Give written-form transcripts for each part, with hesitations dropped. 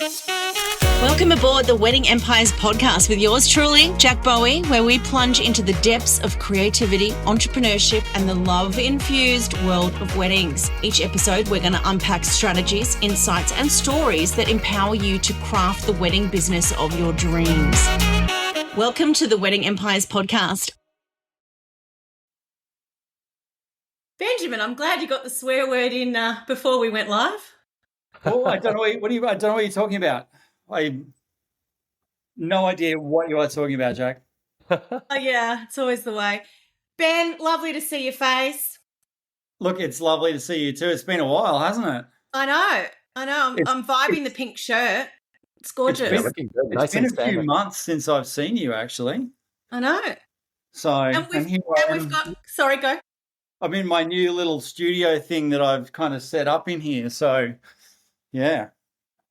Welcome aboard the Wedding Empires podcast with yours truly, Jack Bowie, where we plunge into the depths of creativity, entrepreneurship, and the love-infused world of weddings. Each episode, we're going to unpack strategies, insights, and stories that empower you to craft the wedding business of your dreams. Welcome to the Wedding Empires podcast. Benjamin, I'm glad you got the swear word in before we went live. Oh, I don't know I don't know what you're talking about. I have no idea what you are talking about, Jack. Oh, yeah, it's always the way. Ben, lovely to see your face. Look, it's lovely to see you too. It's been a while, hasn't it? I know. I'm vibing the pink shirt. It's gorgeous. It's been a few months since I've seen you, actually. I know. So, and we've got. Sorry, go. I'm in my new little studio thing that I've kind of set up in here. So, yeah.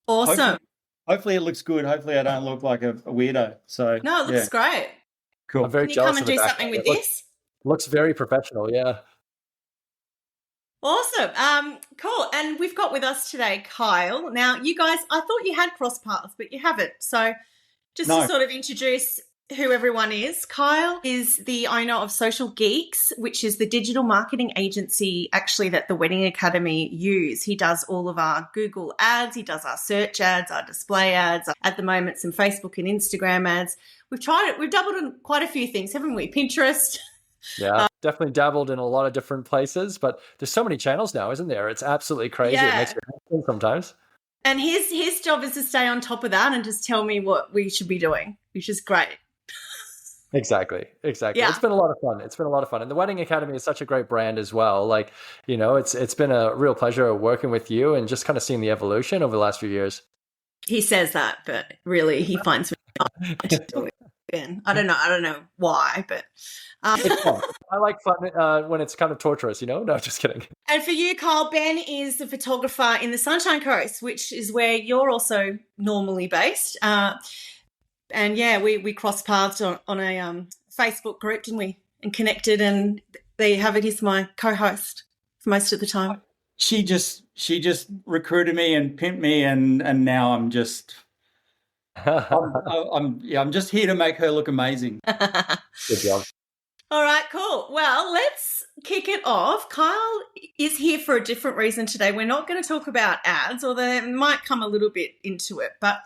Awesome. Hopefully it looks good. Hopefully I don't look like a weirdo. So no, it looks great. Cool. I'm very Can you jealous come and do something with this? Looks very professional, yeah. Awesome. Cool. And we've got with us today Kyle. Now, you guys, I thought you had cross paths, but you haven't. So just to sort of introduce who everyone is, Kyle is the owner of Social Geeks, which is the digital marketing agency actually that the Wedding Academy use. He does all of our Google ads. He does our search ads, our display ads, at the moment some Facebook and Instagram ads. We've tried it. We've dabbled in quite a few things, haven't we? Pinterest. Yeah, definitely dabbled in a lot of different places, but there's so many channels now, isn't there? It's absolutely crazy. Yeah. It makes me happy sometimes. And his job is to stay on top of that and just tell me what we should be doing, which is great. Exactly. Yeah. It's been a lot of fun. And the Wedding Academy is such a great brand as well. Like, you know, it's been a real pleasure working with you and just kind of seeing the evolution over the last few years. He says that, but really he finds me hard to do it again. I don't know why, but it's fun. I like fun when it's kind of torturous, you know? No, just kidding. And for you, Kyle, Ben is the photographer in the Sunshine Coast, which is where you're also normally based. And yeah, we crossed paths on a Facebook group, didn't we? And connected, and there you have it. He's my co-host for most of the time. She just recruited me and pimped me, and now I'm just I'm just here to make her look amazing. Good job. All right, cool. Well, let's kick it off. Kyle is here for a different reason today. We're not going to talk about ads, although it might come a little bit into it, but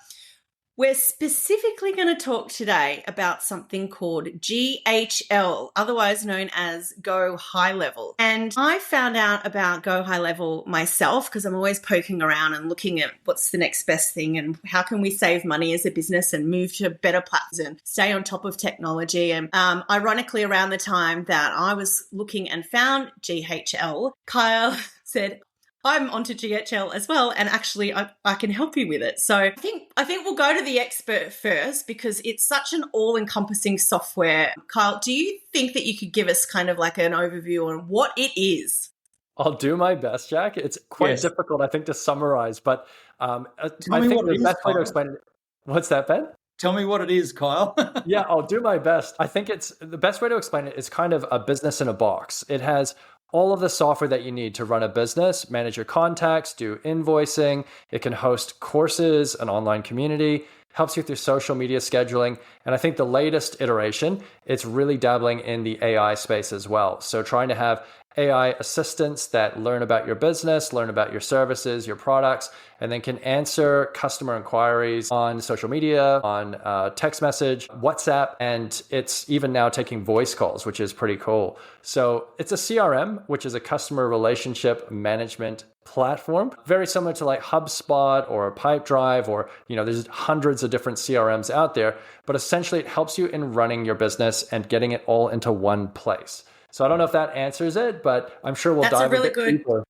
we're specifically going to talk today about something called GHL, otherwise known as GoHighLevel. And I found out about GoHighLevel myself because I'm always poking around and looking at what's the next best thing and how can we save money as a business and move to better platforms and stay on top of technology. And ironically, around the time that I was looking and found GHL, Kyle said, I'm onto GHL as well, and actually I can help you with it. So I think we'll go to the expert first because it's such an all-encompassing software. Kyle, do you think that you could give us kind of like an overview on what it is? I'll do my best, Jack. It's quite difficult, I think, to summarize, but I think the best way to explain it. What's that, Ben? Tell me what it is, Kyle. Yeah, I'll do my best. I think it's the best way to explain it is kind of a business in a box. It has all of the software that you need to run a business, manage your contacts, do invoicing. It can host courses, an online community, helps you with your social media scheduling. And I think the latest iteration, it's really dabbling in the AI space as well. So trying to have AI assistants that learn about your business, learn about your services, your products, and then can answer customer inquiries on social media, on text message, WhatsApp, and it's even now taking voice calls, which is pretty cool. So it's a CRM, which is a customer relationship management platform, very similar to like HubSpot or Pipedrive, or, you know, there's hundreds of different CRMs out there, but essentially it helps you in running your business and getting it all into one place. So I don't know if that answers it, but I'm sure we'll dive a bit deeper.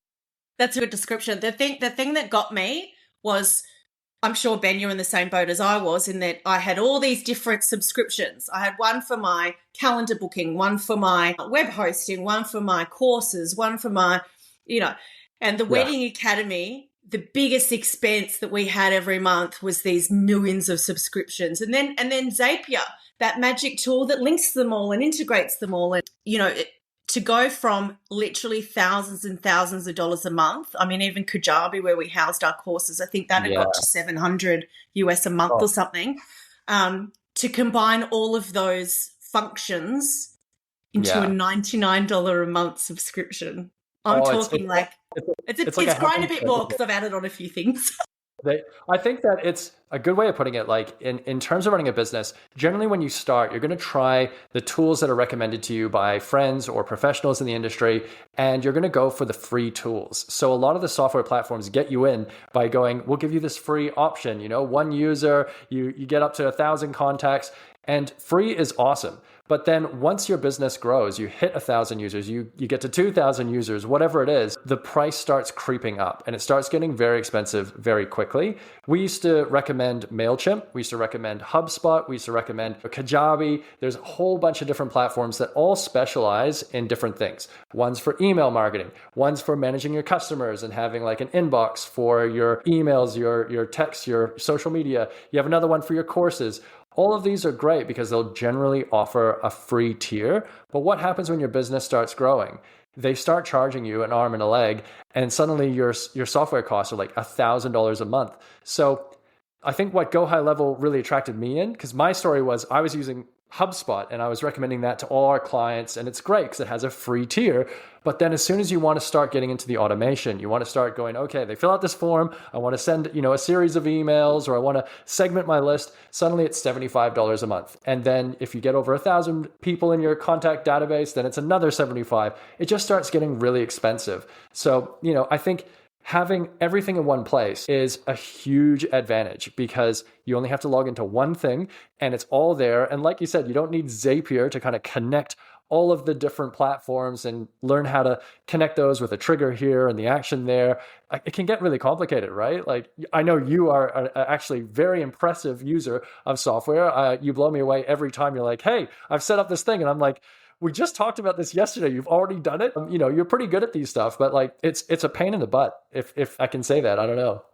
That's a good description. The thing that got me was, I'm sure, Ben, you're in the same boat as I was, in that I had all these different subscriptions. I had one for my calendar booking, one for my web hosting, one for my courses, one for my, and the Wedding Academy, the biggest expense that we had every month was these millions of subscriptions. And then Zapier, that magic tool that links them all and integrates them all. And, to go from literally thousands and thousands of dollars a month. I mean, even Kajabi, where we housed our courses, I think that had got to 700 US a month or something. To combine all of those functions into a $99 a month subscription. I'm talking it's grown a bit more because I've added on a few things. I think that it's a good way of putting it. Like in terms of running a business, generally when you start, you're going to try the tools that are recommended to you by friends or professionals in the industry, and you're going to go for the free tools. So a lot of the software platforms get you in by going, we'll give you this free option, one user, you get up to 1,000 contacts, and free is awesome. But then once your business grows, you hit 1,000 users, you get to 2,000 users, whatever it is, the price starts creeping up and it starts getting very expensive very quickly. We used to recommend Mailchimp. We used to recommend HubSpot. We used to recommend Kajabi. There's a whole bunch of different platforms that all specialize in different things. One's for email marketing. One's for managing your customers and having like an inbox for your emails, your texts, your social media. You have another one for your courses. All of these are great because they'll generally offer a free tier. But what happens when your business starts growing? They start charging you an arm and a leg, and suddenly your software costs are like $1,000 a month. So I think what GoHighLevel really attracted me in, because my story was I was using HubSpot and I was recommending that to all our clients, and it's great because it has a free tier. But then as soon as you want to start getting into the automation, you want to start going, okay, they fill out this form, I want to send, a series of emails, or I want to segment my list, suddenly it's $75 a month. And then if you get over 1,000 people in your contact database, then it's another $75. It just starts getting really expensive. So, I think having everything in one place is a huge advantage because you only have to log into one thing and it's all there. And like you said, you don't need Zapier to kind of connect all of the different platforms and learn how to connect those with a trigger here and the action there. It can get really complicated, right? Like, I know you are actually very impressive user of software. You blow me away every time you're like, hey, I've set up this thing. And I'm like, we just talked about this yesterday. You've already done it. You're pretty good at these stuff, but like it's a pain in the butt, if I can say that. I don't know.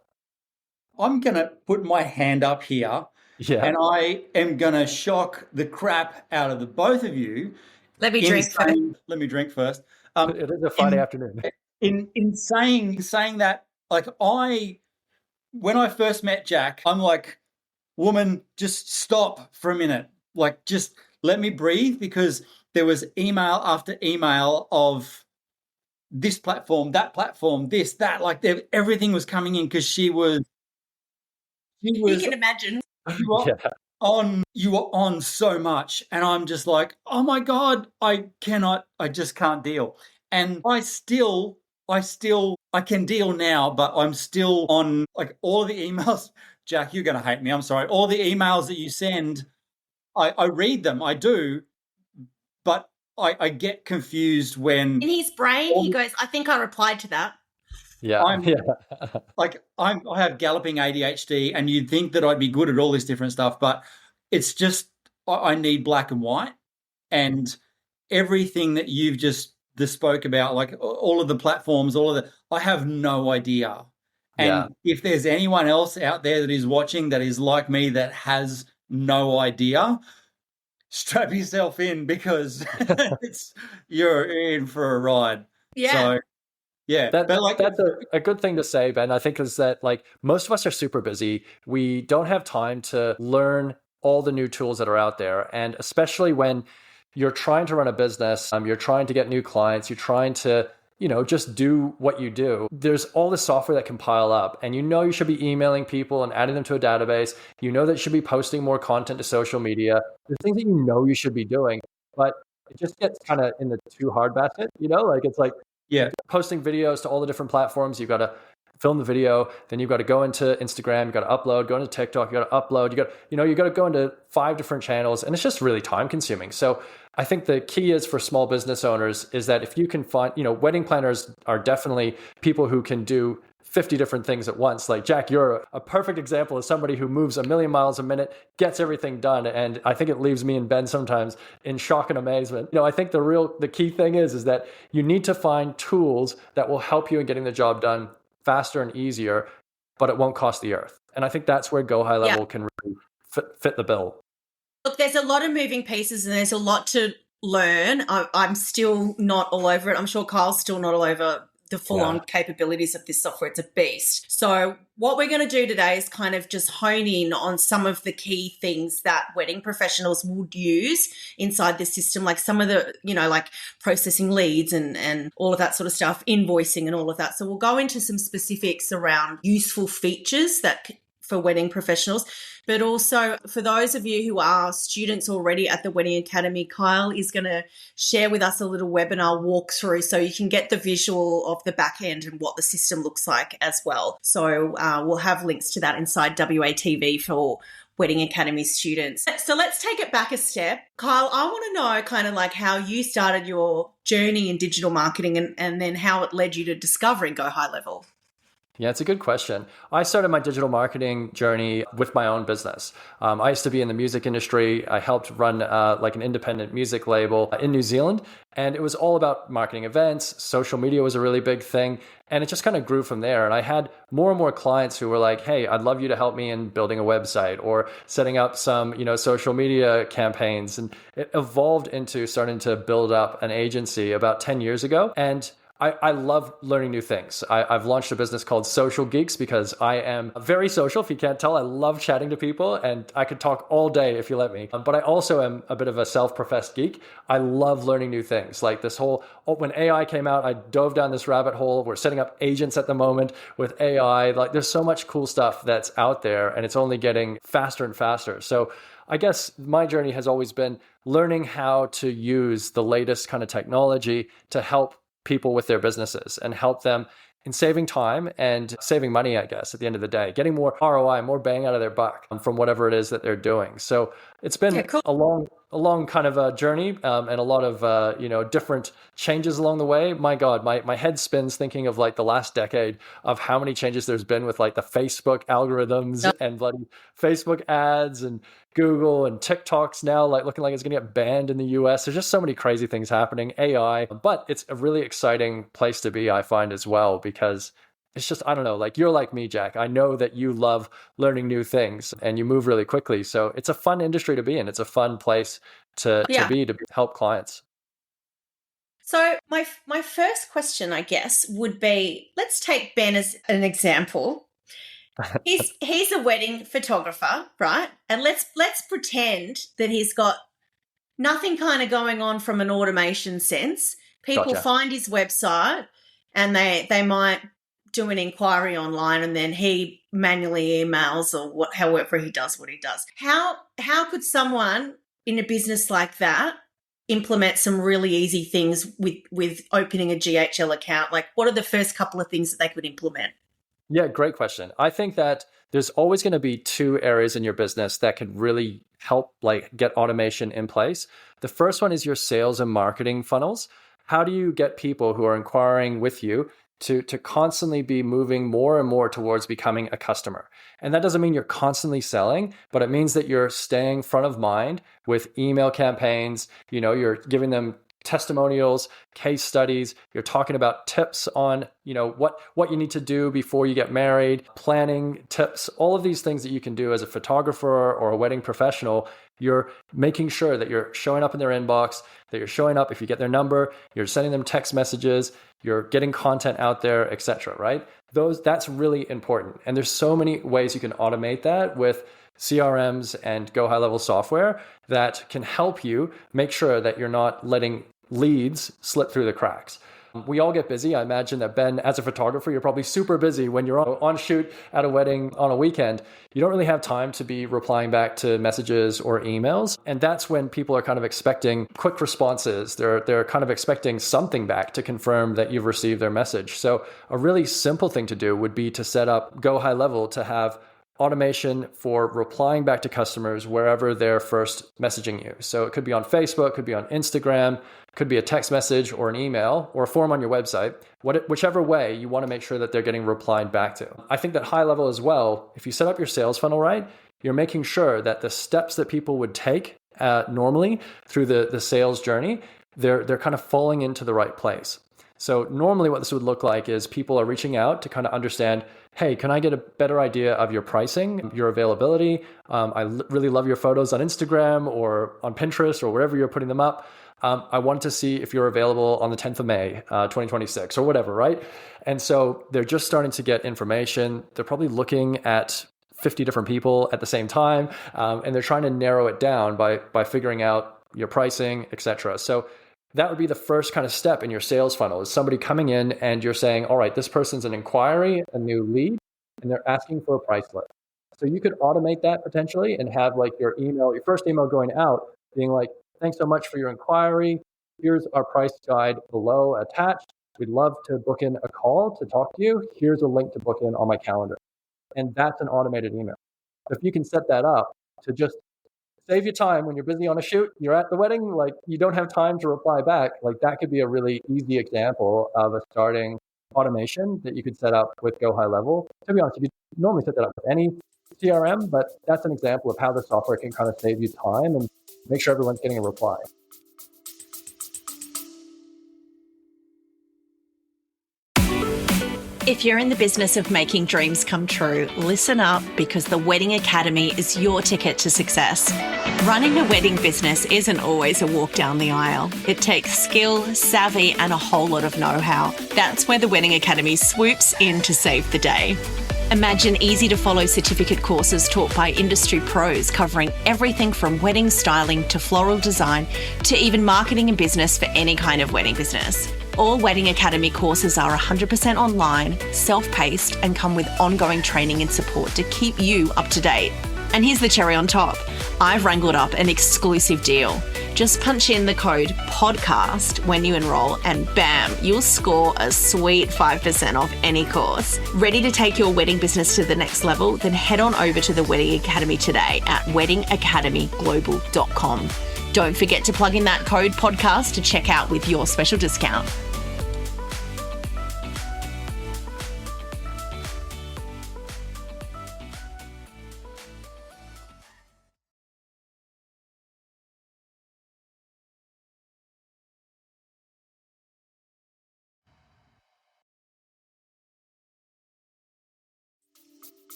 I'm going to put my hand up here and I am going to shock the crap out of the both of you. Let me drink first. It is a Friday afternoon. In saying that, like when I first met Jack, I'm like, woman, just stop for a minute. Like, just let me breathe, because there was email after email of this platform, that platform, this, that, like everything was coming in because she was. You can imagine. You were on so much, and I'm just like, oh my God, I just can't deal. And I can deal now, but I'm still on like all the emails. Jack, you're going to hate me. I'm sorry. All the emails that you send, I read them. I do. But I get confused when in his brain he goes, I think I replied to that. I have galloping ADHD, and you'd think that I'd be good at all this different stuff, but it's just I need black and white, and everything that you've just spoke about, like all of the platforms, I have no idea. And if there's anyone else out there that is watching that is like me that has no idea, strap yourself in, because you're in for a ride. Yeah. So, yeah, that's a good thing to say, Ben. I think is that like most of us are super busy. We don't have time to learn all the new tools that are out there. And especially when you're trying to run a business, you're trying to get new clients, you're trying to, just do what you do. There's all this software that can pile up, and you should be emailing people and adding them to a database. You know that you should be posting more content to social media. There's things that you should be doing, but it just gets kind of in the too hard basket, like it's like, posting videos to all the different platforms. You've got to film the video, then you've got to go into Instagram, you've got to upload, go into TikTok, you got to upload, you got to go into 5 different channels, and it's just really time consuming. So I think the key is for small business owners is that if you can find, wedding planners are definitely people who can do 50 different things at once. Like Jack, you're a perfect example of somebody who moves 1,000,000 miles a minute, gets everything done. And I think it leaves me and Ben sometimes in shock and amazement. I think the key thing is that you need to find tools that will help you in getting the job done faster and easier, but it won't cost the earth. And I think that's where GoHighLevel can really fit the bill. Look, there's a lot of moving pieces and there's a lot to learn. I'm still not all over it. I'm sure Kyle's still not all over the full-on capabilities of this software. It's a beast. So what we're going to do today is kind of just hone in on some of the key things that wedding professionals would use inside this system, like some of the, like processing leads and all of that sort of stuff, invoicing and all of that. So we'll go into some specifics around useful features that for wedding professionals, but also for those of you who are students already at the Wedding Academy, Kyle is going to share with us a little webinar walkthrough so you can get the visual of the back end and what the system looks like as well. So we'll have links to that inside WATV for Wedding Academy students. So let's take it back a step. Kyle, I want to know kind of like how you started your journey in digital marketing and then how it led you to discovering GoHighLevel. Yeah, it's a good question. I started my digital marketing journey with my own business. I used to be in the music industry. I helped run like an independent music label in New Zealand, and it was all about marketing events. Social media was a really big thing, and it just kind of grew from there. And I had more and more clients who were like, "Hey, I'd love you to help me in building a website or setting up some, social media campaigns." And it evolved into starting to build up an agency about 10 years ago. And I love learning new things. I've launched a business called Social Geeks because I am very social. If you can't tell, I love chatting to people and I could talk all day if you let me. But I also am a bit of a self-professed geek. I love learning new things. Like when AI came out, I dove down this rabbit hole. We're setting up agents at the moment with AI. Like there's so much cool stuff that's out there and it's only getting faster and faster. So I guess my journey has always been learning how to use the latest kind of technology to help people with their businesses and help them in saving time and saving money, I guess, at the end of the day, getting more ROI, more bang out of their buck from whatever it is that they're doing. So it's been a long kind of a journey and a lot of, different changes along the way. My God, my head spins thinking of like the last decade of how many changes there's been with like the Facebook algorithms and bloody Facebook ads and Google and TikTok's now like looking like it's going to get banned in the US. There's just so many crazy things happening, AI, but it's a really exciting place to be, I find as well, because it's just, I don't know, like you're like me, Jack. I know that you love learning new things and you move really quickly. So it's a fun industry to be in. It's a fun place to help clients. So my first question, I guess, would be, let's take Ben as an example. He's a wedding photographer, right? And let's pretend that he's got nothing kind of going on from an automation sense. People find his website and they might do an inquiry online and then he manually emails or however he does what he does. How could someone in a business like that implement some really easy things with opening a GHL account? Like what are the first couple of things that they could implement? Yeah, great question. I think that there's always going to be two areas in your business that can really help like get automation in place. The first one is your sales and marketing funnels. How do you get people who are inquiring with you to constantly be moving more and more towards becoming a customer? And that doesn't mean you're constantly selling, but it means that you're staying front of mind with email campaigns. You're giving them testimonials, case studies. You're talking about tips on, what you need to do before you get married, planning tips, all of these things that you can do as a photographer or a wedding professional. You're making sure that you're showing up in their inbox, that you're showing up if you get their number, you're sending them text messages, you're getting content out there, etc. Right? That's really important. And there's so many ways you can automate that with CRMs and GoHighLevel software that can help you make sure that you're not letting leads slip through the cracks. We all get busy. I imagine that Ben, as a photographer, you're probably super busy when you're on shoot at a wedding on a weekend. You don't really have time to be replying back to messages or emails. And that's when people are kind of expecting quick responses. They're kind of expecting something back to confirm that you've received their message. So a really simple thing to do would be to set up GoHighLevel to have automation for replying back to customers wherever they're first messaging you. So it could be on Facebook, could be on Instagram, could be a text message or an email or a form on your website. Whichever way, you want to make sure that they're getting replied back to. I think that high level as well, if you set up your sales funnel right, you're making sure that the steps that people would take normally through the sales journey, they're kind of falling into the right place. So normally what this would look like is people are reaching out to kind of understand, hey, can I get a better idea of your pricing, your availability? I really love your photos on Instagram or on Pinterest or wherever you're putting them up. I wanted to see if you're available on the 10th of May, 2026 or whatever, right? And so they're just starting to get information. They're probably looking at 50 different people at the same time. And they're trying to narrow it down by figuring out your pricing, et cetera. So that would be the first kind of step in your sales funnel, is somebody coming in and you're saying, all right, this person's an inquiry, a new lead, and they're asking for a price list. So you could automate that potentially and have like your first email going out being like, thanks so much for your inquiry. Here's our price guide below attached. We'd love to book in a call to talk to you. Here's a link to book in on my calendar. And that's an automated email. If you can set that up to just save you time when you're busy on a shoot, you're at the wedding, like you don't have time to reply back, like that could be a really easy example of a starting automation that you could set up with GoHighLevel. To be honest, you could normally set that up with any CRM, but that's an example of how the software can kind of save you time and make sure everyone's getting a reply. If you're in the business of making dreams come true, listen up, because the Wedding Academy is your ticket to success. Running a wedding business isn't always a walk down the aisle. It takes skill, savvy, and a whole lot of know-how. That's where the Wedding Academy swoops in to save the day. Imagine easy-to-follow certificate courses taught by industry pros covering everything from wedding styling to floral design to even marketing and business for any kind of wedding business. All Wedding Academy courses are 100% online, self-paced, and come with ongoing training and support to keep you up to date. And here's the cherry on top. I've wrangled up an exclusive deal. Just punch in the code PODCAST when you enroll and bam, you'll score a sweet 5% off any course. Ready to take your wedding business to the next level? Then head on over to the Wedding Academy today at weddingacademyglobal.com. Don't forget to plug in that code PODCAST to check out with your special discount.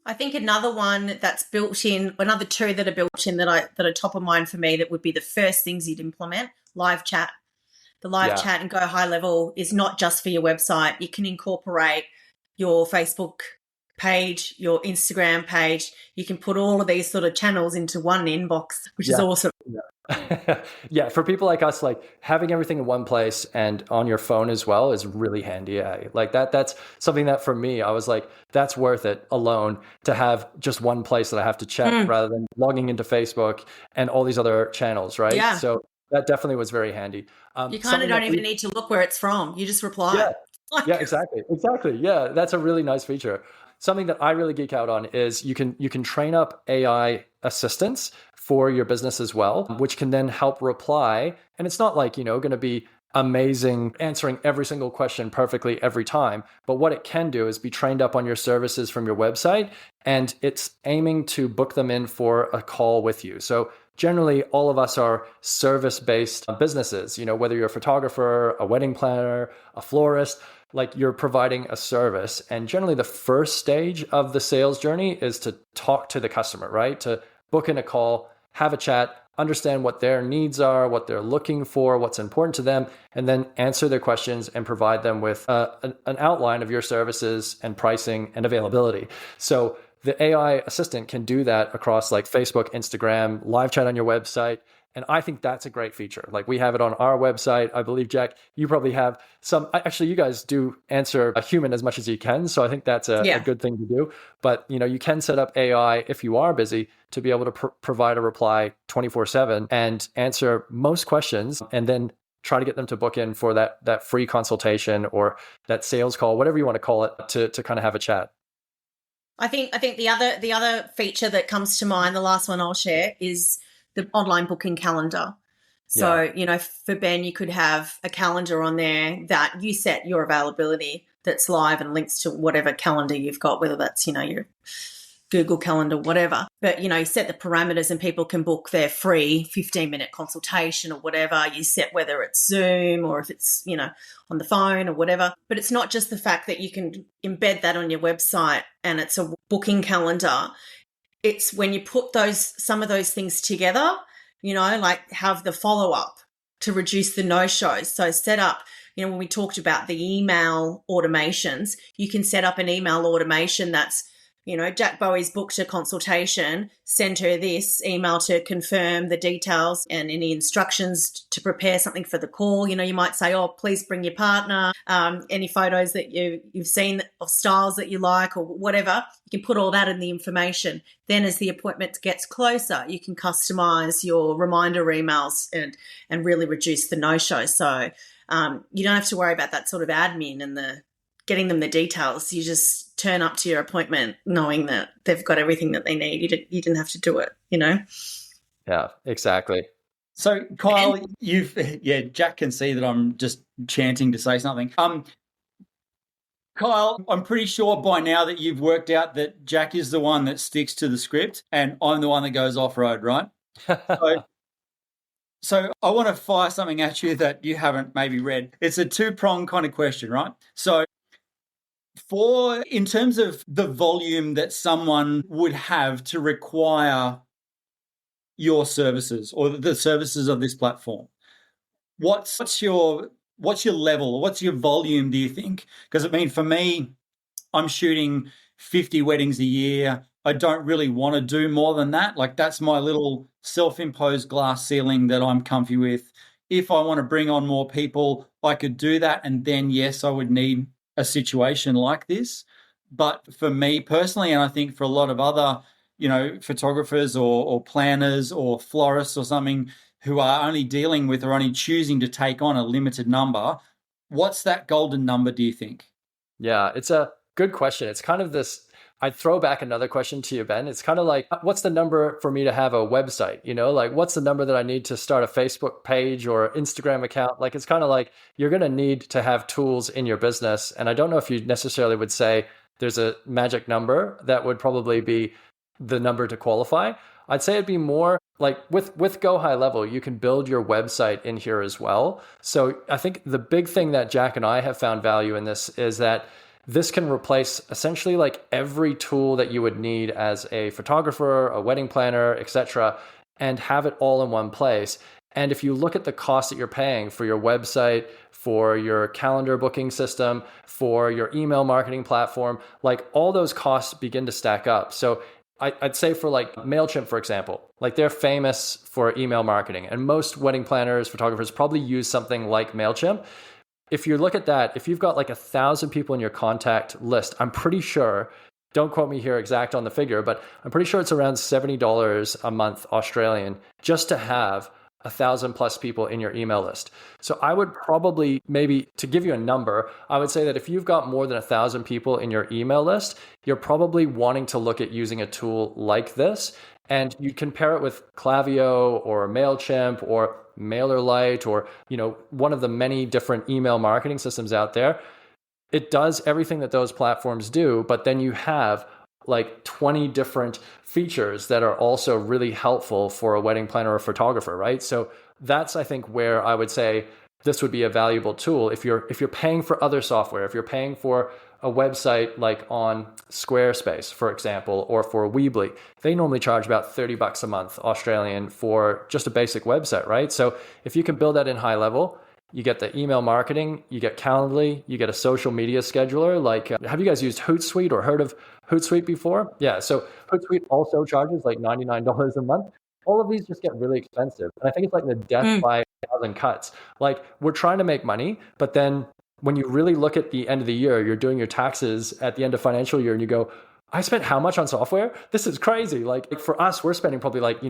I think another one that's built in, another two that are built in that are top of mind for me, that would be the first things you'd implement: live chat. The live chat and GoHighLevel is not just for your website. You can incorporate your Facebook page, your Instagram page. You can put all of these sort of channels into one inbox, which is awesome. Yeah, for people like us, like having everything in one place and on your phone as well is really handy. Like that's something that for me, I was like, that's worth it alone to have just one place that I have to check rather than logging into Facebook and all these other channels, right? Yeah. So that definitely was very handy. You kind of don't even need to look where it's from. You just reply. Yeah, exactly. Yeah, that's a really nice feature. Something that I really geek out on is you can train up AI assistants for your business as well, which can then help reply. And it's not like, going to be amazing answering every single question perfectly every time. But what it can do is be trained up on your services from your website, and it's aiming to book them in for a call with you. So generally, all of us are service-based businesses, whether you're a photographer, a wedding planner, a florist, like you're providing a service. And generally the first stage of the sales journey is to talk to the customer, right? To book in a call, have a chat, understand what their needs are, what they're looking for, what's important to them, and then answer their questions and provide them with an outline of your services and pricing and availability. So the AI assistant can do that across like Facebook, Instagram, live chat on your website. And I think that's a great feature. Like we have it on our website. I believe, Jack, you probably have some. Actually, you guys do answer a human as much as you can. So I think that's a good thing to do. But, you can set up AI if you are busy to be able to provide a reply 24/7 and answer most questions, and then try to get them to book in for that free consultation or that sales call, whatever you want to call it, to kind of have a chat. I think the other feature that comes to mind, the last one I'll share, is the online booking calendar. So, for Ben, you could have a calendar on there that you set your availability that's live and links to whatever calendar you've got, whether that's, your Google Calendar, whatever. But, you set the parameters and people can book their free 15-minute consultation or whatever. You set whether it's Zoom or if it's, on the phone or whatever. But it's not just the fact that you can embed that on your website and it's a booking calendar. It's when you put some of those things together, like have the follow-up to reduce the no-shows. So set up, when we talked about the email automations, you can set up an email automation that's, Jack Bowie's booked a consultation, send her this email to confirm the details and any instructions to prepare something for the call. You might say, oh, please bring your partner, any photos that you've seen of styles that you like or whatever. You can put all that in the information. Then as the appointment gets closer, you can customize your reminder emails and really reduce the no-show. So you don't have to worry about that sort of admin and the getting them the details. You just turn up to your appointment knowing that they've got everything that they need. You didn't have to do it, Yeah, exactly. So Kyle, Jack can see that I'm just chanting to say something. Kyle, I'm pretty sure by now that you've worked out that Jack is the one that sticks to the script and I'm the one that goes off-road, right? So I want to fire something at you that you haven't maybe read. It's a two-pronged kind of question, right? So in terms of the volume that someone would have to require your services or the services of this platform, what's your level? What's your volume, do you think? Because for me, I'm shooting 50 weddings a year. I don't really want to do more than that. Like that's my little self-imposed glass ceiling that I'm comfy with. If I want to bring on more people, I could do that. And then, yes, I would need a situation like this. But for me personally, and I think for a lot of other, photographers or planners or florists or something who are only dealing with or only choosing to take on a limited number, what's that golden number, do you think? Yeah, it's a good question. It's kind of this, I'd throw back another question to you, Ben. It's kind of like, what's the number for me to have a website? Like what's the number that I need to start a Facebook page or Instagram account? Like, it's kind of like you're going to need to have tools in your business. And I don't know if you necessarily would say there's a magic number that would probably be the number to qualify. I'd say it'd be more like with GoHighLevel, you can build your website in here as well. So I think the big thing that Jack and I have found value in this is that this can replace essentially like every tool that you would need as a photographer, a wedding planner, etc., and have it all in one place. And if you look at the cost that you're paying for your website, for your calendar booking system, for your email marketing platform, like all those costs begin to stack up. So I'd say for like MailChimp, for example, like they're famous for email marketing, and most wedding planners, photographers probably use something like MailChimp. If you look at that, if you've got like 1,000 people in your contact list, I'm pretty sure, don't quote me here exact on the figure, but I'm pretty sure it's around $70 a month Australian just to have 1,000 plus people in your email list. So I would probably, maybe to give you a number, I would say that if you've got more than 1,000 people in your email list, you're probably wanting to look at using a tool like this. And you compare it with Klaviyo or MailChimp or MailerLite or, one of the many different email marketing systems out there. It does everything that those platforms do, but then you have like 20 different features that are also really helpful for a wedding planner or photographer, right? So that's, I think, where I would say this would be a valuable tool. If you're paying for other software, if you're paying for a website like on Squarespace, for example, or for Weebly, they normally charge about $30 a month Australian for just a basic website, right? So if you can build that in HighLevel, you get the email marketing, you get Calendly, you get a social media scheduler. Like, have you guys used Hootsuite or heard of Hootsuite before? Yeah, so Hootsuite also charges like $99 a month. All of these just get really expensive. And I think it's like the death by 1,000 cuts. Like, we're trying to make money, but then when you really look at the end of the year, you're doing your taxes at the end of financial year and you go, I spent how much on software? This is crazy. Like for us, we're spending probably like,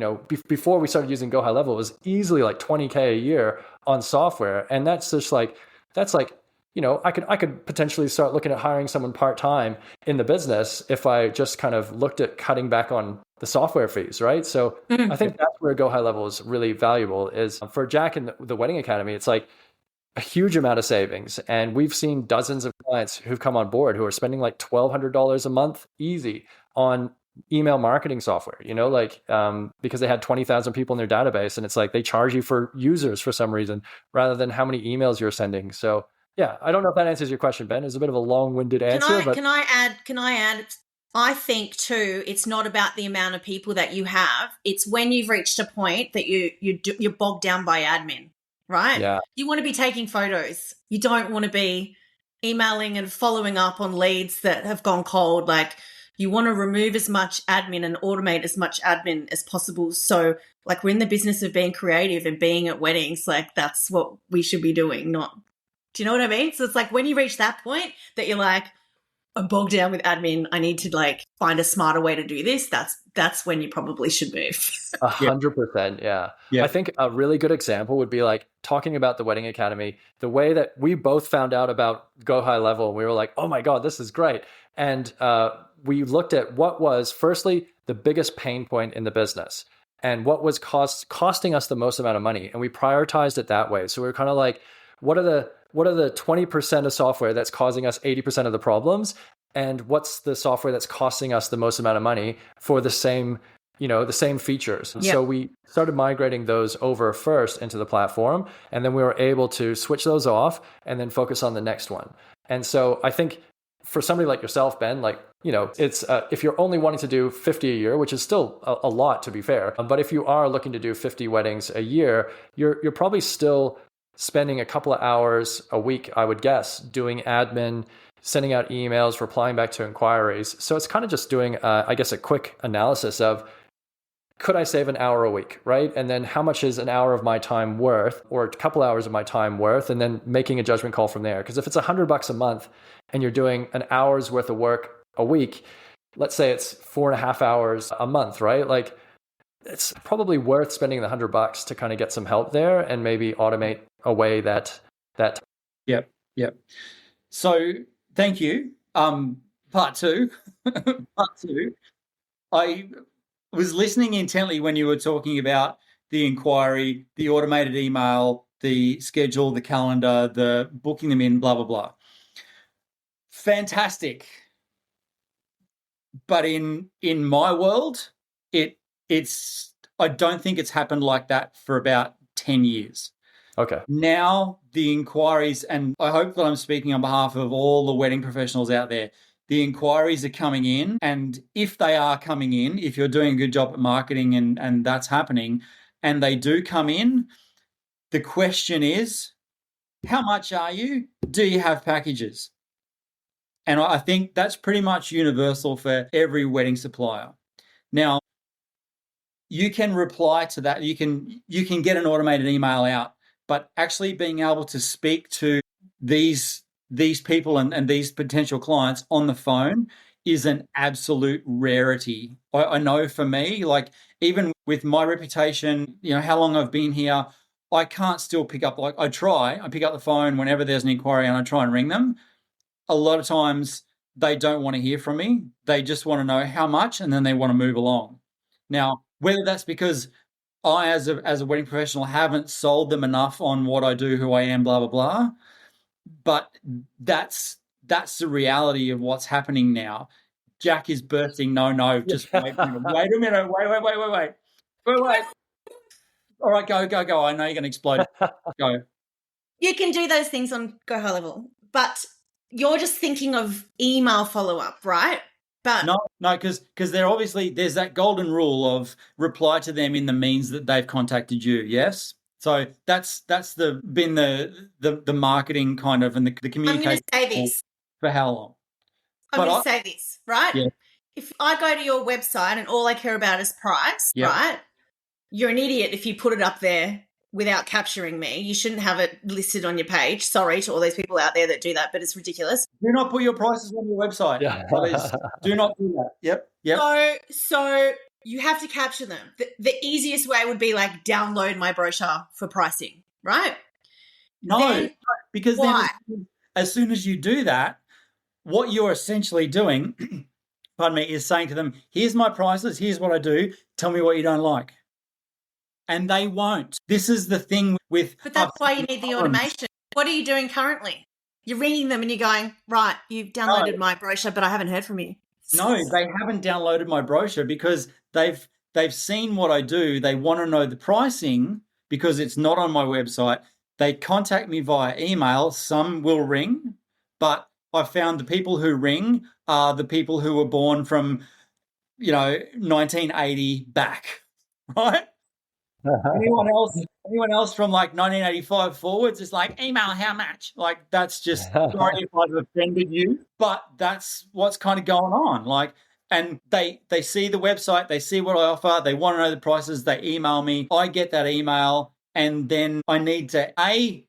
before we started using GoHighLevel, it was easily like 20K a year on software. And that's just like, I could potentially start looking at hiring someone part-time in the business if I just kind of looked at cutting back on the software fees, right? So I think that's where GoHighLevel is really valuable. Is for Jack and the Wedding Academy, it's like a huge amount of savings. And we've seen dozens of clients who've come on board who are spending like $1,200 a month easy on email marketing software, because they had 20,000 people in their database, and it's like they charge you for users for some reason rather than how many emails you're sending. So yeah, I don't know if that answers your question, Ben. It's a bit of a long-winded answer. Can I add I think too, it's not about the amount of people that you have. It's when you've reached a point that you're bogged down by admin, right? Yeah. You want to be taking photos. You don't want to be emailing and following up on leads that have gone cold. Like, you want to remove as much admin and automate as much admin as possible. So, like, we're in the business of being creative and being at weddings. Like, that's what we should be doing. Not, do you know what I mean? So it's like when you reach that point that you're like, I'm bogged down with admin, I need to like find a smarter way to do this. That's when you probably should move. 100%. Yeah. Yeah. I think a really good example would be like talking about the Wedding Academy, the way that we both found out about GoHighLevel, and we were like, oh my God, this is great. And we looked at what was, firstly, the biggest pain point in the business and what was costing us the most amount of money. And we prioritized it that way. So we were kind of like, what are the 20% of software that's causing us 80% of the problems? And what's the software that's costing us the most amount of money for the same, the same features? Yep. So we started migrating those over first into the platform, and then we were able to switch those off and then focus on the next one. And so I think for somebody like yourself, Ben, like, it's if you're only wanting to do 50 a year, which is still a lot to be fair, but if you are looking to do 50 weddings a year, you're probably still spending a couple of hours a week, I would guess, doing admin, sending out emails, replying back to inquiries. So it's kind of just doing, I guess, a quick analysis of, could I save an hour a week, right? And then how much is an hour of my time worth, or a couple hours of my time worth, and then making a judgment call from there. Because if it's $100 a month and you're doing an hour's worth of work a week, let's say it's 4.5 hours a month, right? Like, it's probably worth spending the $100 to kind of get some help there and maybe automate away that. Yep. So thank you. Part two. I was listening intently when you were talking about the inquiry, the automated email, the schedule, the calendar, the booking them in, blah, blah, blah. Fantastic. But in my world, I don't think it's happened like that for about 10 years. Okay. Now the inquiries, and I hope that I'm speaking on behalf of all the wedding professionals out there, the inquiries are coming in. And if they are coming in, if you're doing a good job at marketing and that's happening, and they do come in, the question is, how much are you? Do you have packages? And I think that's pretty much universal for every wedding supplier. Now, you can reply to that. You can get an automated email out, but actually being able to speak to these people and these potential clients on the phone is an absolute rarity. I know for me, like, even with my reputation, how long I've been here, I can't still pick up. Like, I pick up the phone whenever there's an inquiry and I try and ring them. A lot of times they don't want to hear from me. They just want to know how much, and then they want to move along. Now, whether that's because I, as a wedding professional, haven't sold them enough on what I do, who I am, blah, blah, blah. But that's the reality of what's happening now. Jack is bursting. No, just wait a minute. Wait a minute. Wait. All right, go. I know you're going to explode. Go. You can do those things on GoHighLevel, but you're just thinking of email follow-up, right? But no, because there's that golden rule of reply to them in the means that they've contacted you. Yes, so that's been the marketing kind of and the communication. I'm going to say this for how long? I'm going to say this, right? Yeah. If I go to your website and all I care about is price, right? You're an idiot if you put it up there without capturing me. You shouldn't have it listed on your page. Sorry to all those people out there that do that, but it's ridiculous. Do not put your prices on your website. Yeah. Do not do that. Yep. So you have to capture them. The easiest way would be like download my brochure for pricing, right? No, because then as soon as you do that, what you're essentially doing, pardon me, is saying to them, here's my prices, here's what I do, tell me what you don't like. And they won't. This is the thing with... But that's why you need the automation. What are you doing currently? You're ringing them and you're going, right, you've downloaded my brochure, but I haven't heard from you. No, they haven't downloaded my brochure because they've seen what I do. They want to know the pricing because it's not on my website. They contact me via email. Some will ring, but I found the people who ring are the people who were born from, 1980 back, right? Anyone else from like 1985 forwards is like, email how much? Like, that's just, sorry if I've offended you, but that's what's kind of going on. Like, and they see the website, they see what I offer, they want to know the prices, they email me, I get that email, and then I need to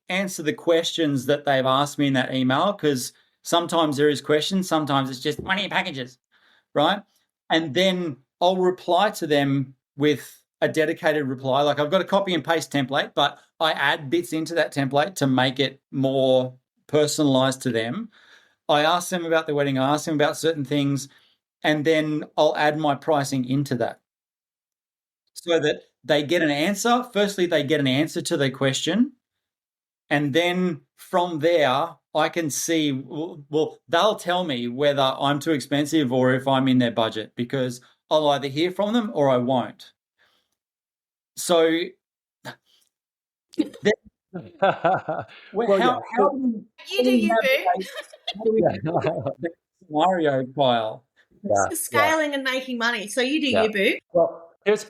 answer the questions that they've asked me in that email, because sometimes there is questions, sometimes it's just, what are your packages, right? And then I'll reply to them with a dedicated reply. Like, I've got a copy and paste template, but I add bits into that template to make it more personalized to them. I ask them about the wedding, I ask them about certain things, and then I'll add my pricing into that so that they get an answer. Firstly, they get an answer to their question. And then from there, I can see, well, they'll tell me whether I'm too expensive or if I'm in their budget, because I'll either hear from them or I won't. So, you do you, boo. How do we the scenario, Kyle? Scaling and making money. So you do you, boo. Well, here's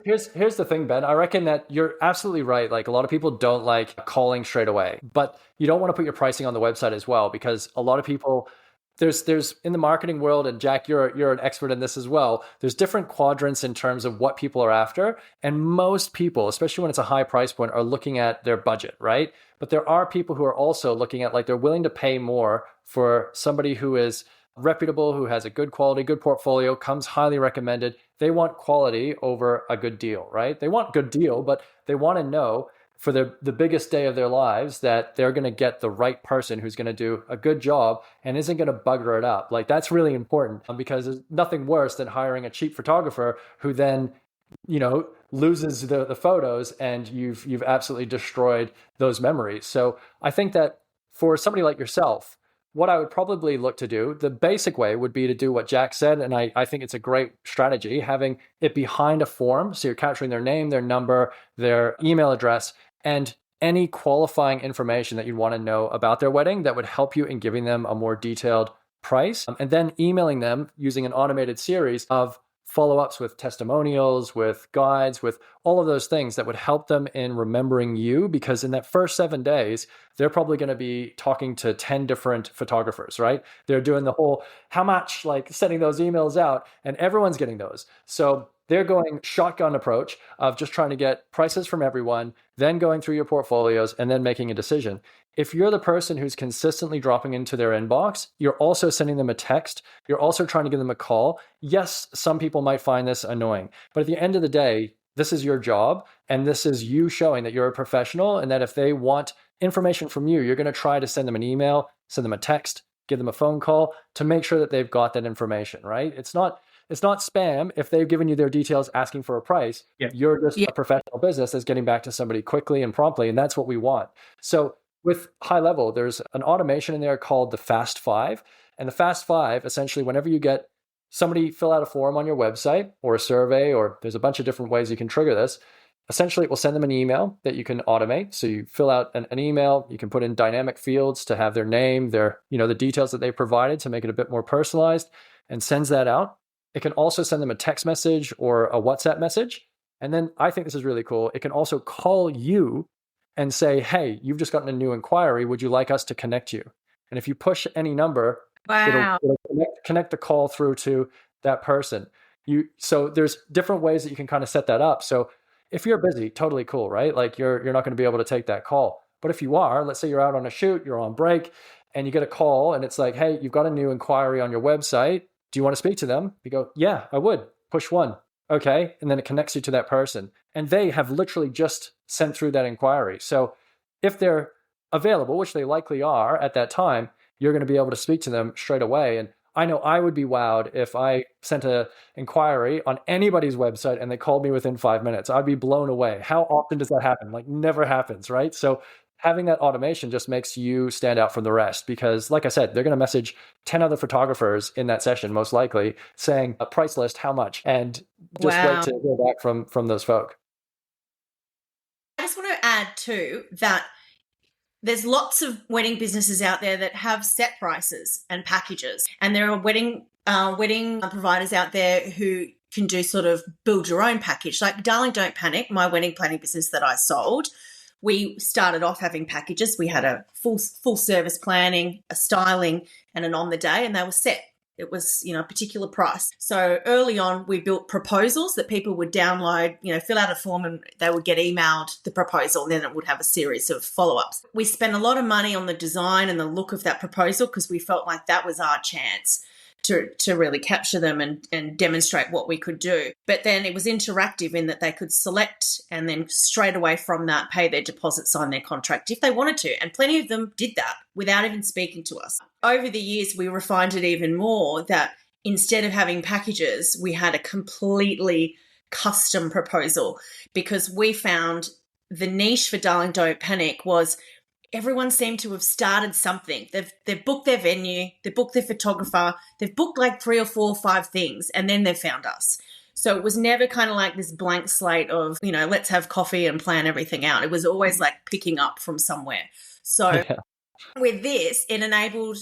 the thing, Ben. I reckon that you're absolutely right. Like, a lot of people don't like calling straight away, but you don't want to put your pricing on the website as well, because a lot of people, there's in the marketing world, and Jack, you're an expert in this as well. There's different quadrants in terms of what people are after, and most people, especially when it's a high price point, are looking at their budget, right? But there are people who are also looking at, like, they're willing to pay more for somebody who is reputable, who has a good quality, good portfolio, comes highly recommended. They want quality over a good deal, right? They want good deal, but they want to know for the biggest day of their lives that they're going to get the right person who's going to do a good job and isn't going to bugger it up. Like, that's really important, because there's nothing worse than hiring a cheap photographer who then, loses the photos, and you've absolutely destroyed those memories. So I think that for somebody like yourself, what I would probably look to do, the basic way would be to do what Jack said, and I think it's a great strategy, having it behind a form. So you're capturing their name, their number, their email address, and any qualifying information that you want to know about their wedding that would help you in giving them a more detailed price. And then emailing them using an automated series of follow-ups with testimonials, with guides, with all of those things that would help them in remembering you, because in that first 7 days, they're probably going to be talking to 10 different photographers, right? They're doing the whole, how much, like sending those emails out, and everyone's getting those. So they're going shotgun approach of just trying to get prices from everyone, then going through your portfolios, and then making a decision. If you're the person who's consistently dropping into their inbox, you're also sending them a text, you're also trying to give them a call. Yes, some people might find this annoying, but at the end of the day, this is your job, and this is you showing that you're a professional, and that if they want information from you, you're going to try to send them an email, send them a text, give them a phone call to make sure that they've got that information, right? It's not spam if they've given you their details asking for a price. You're just a professional business that's getting back to somebody quickly and promptly, and that's what we want. So with HighLevel, there's an automation in there called the Fast 5. And the Fast 5, essentially, whenever you get somebody fill out a form on your website or a survey, or there's a bunch of different ways you can trigger this, essentially it will send them an email that you can automate. So you fill out an email, you can put in dynamic fields to have their name, their, the details that they provided to make it a bit more personalized, and sends that out. It can also send them a text message or a WhatsApp message. And then I think this is really cool. It can also call you and say, hey, you've just gotten a new inquiry. Would you like us to connect you? And if you push any number, it'll connect the call through to that person. So there's different ways that you can kind of set that up. So if you're busy, totally cool, right? Like you're not going to be able to take that call. But if you are, let's say you're out on a shoot, you're on break, and you get a call and it's like, hey, you've got a new inquiry on your website. Do you want to speak to them? You go, yeah, I would. Push 1. Okay. And then it connects you to that person. And they have literally just sent through that inquiry. So if they're available, which they likely are at that time, you're going to be able to speak to them straight away. And I know I would be wowed if I sent an inquiry on anybody's website and they called me within 5 minutes. I'd be blown away. How often does that happen? Like, never happens, right? So having that automation just makes you stand out from the rest, because like I said, they're going to message 10 other photographers in that session, most likely, saying a price list, how much, and just wait to hear back from those folk. I just want to add too that there's lots of wedding businesses out there that have set prices and packages, and there are wedding providers out there who can do sort of build your own package. Like Darling Don't Panic, my wedding planning business that I sold, we started off having packages. We had a full service planning, a styling, and an on the day, and they were set. It was, a particular price. So early on, we built proposals that people would download, fill out a form, and they would get emailed the proposal, and then it would have a series of follow-ups. We spent a lot of money on the design and the look of that proposal because we felt like that was our chance to really capture them and demonstrate what we could do. But then it was interactive in that they could select and then straight away from that pay their deposit, sign their contract if they wanted to. And plenty of them did that without even speaking to us. Over the years, we refined it even more that instead of having packages, we had a completely custom proposal because we found the niche for Darling Don't Panic was everyone seemed to have started something. They've booked their venue, they've booked their photographer, they've booked like 3 or 4 or 5 things, and then they've found us. So it was never kind of like this blank slate of, let's have coffee and plan everything out. It was always like picking up from somewhere. So with this, it enabled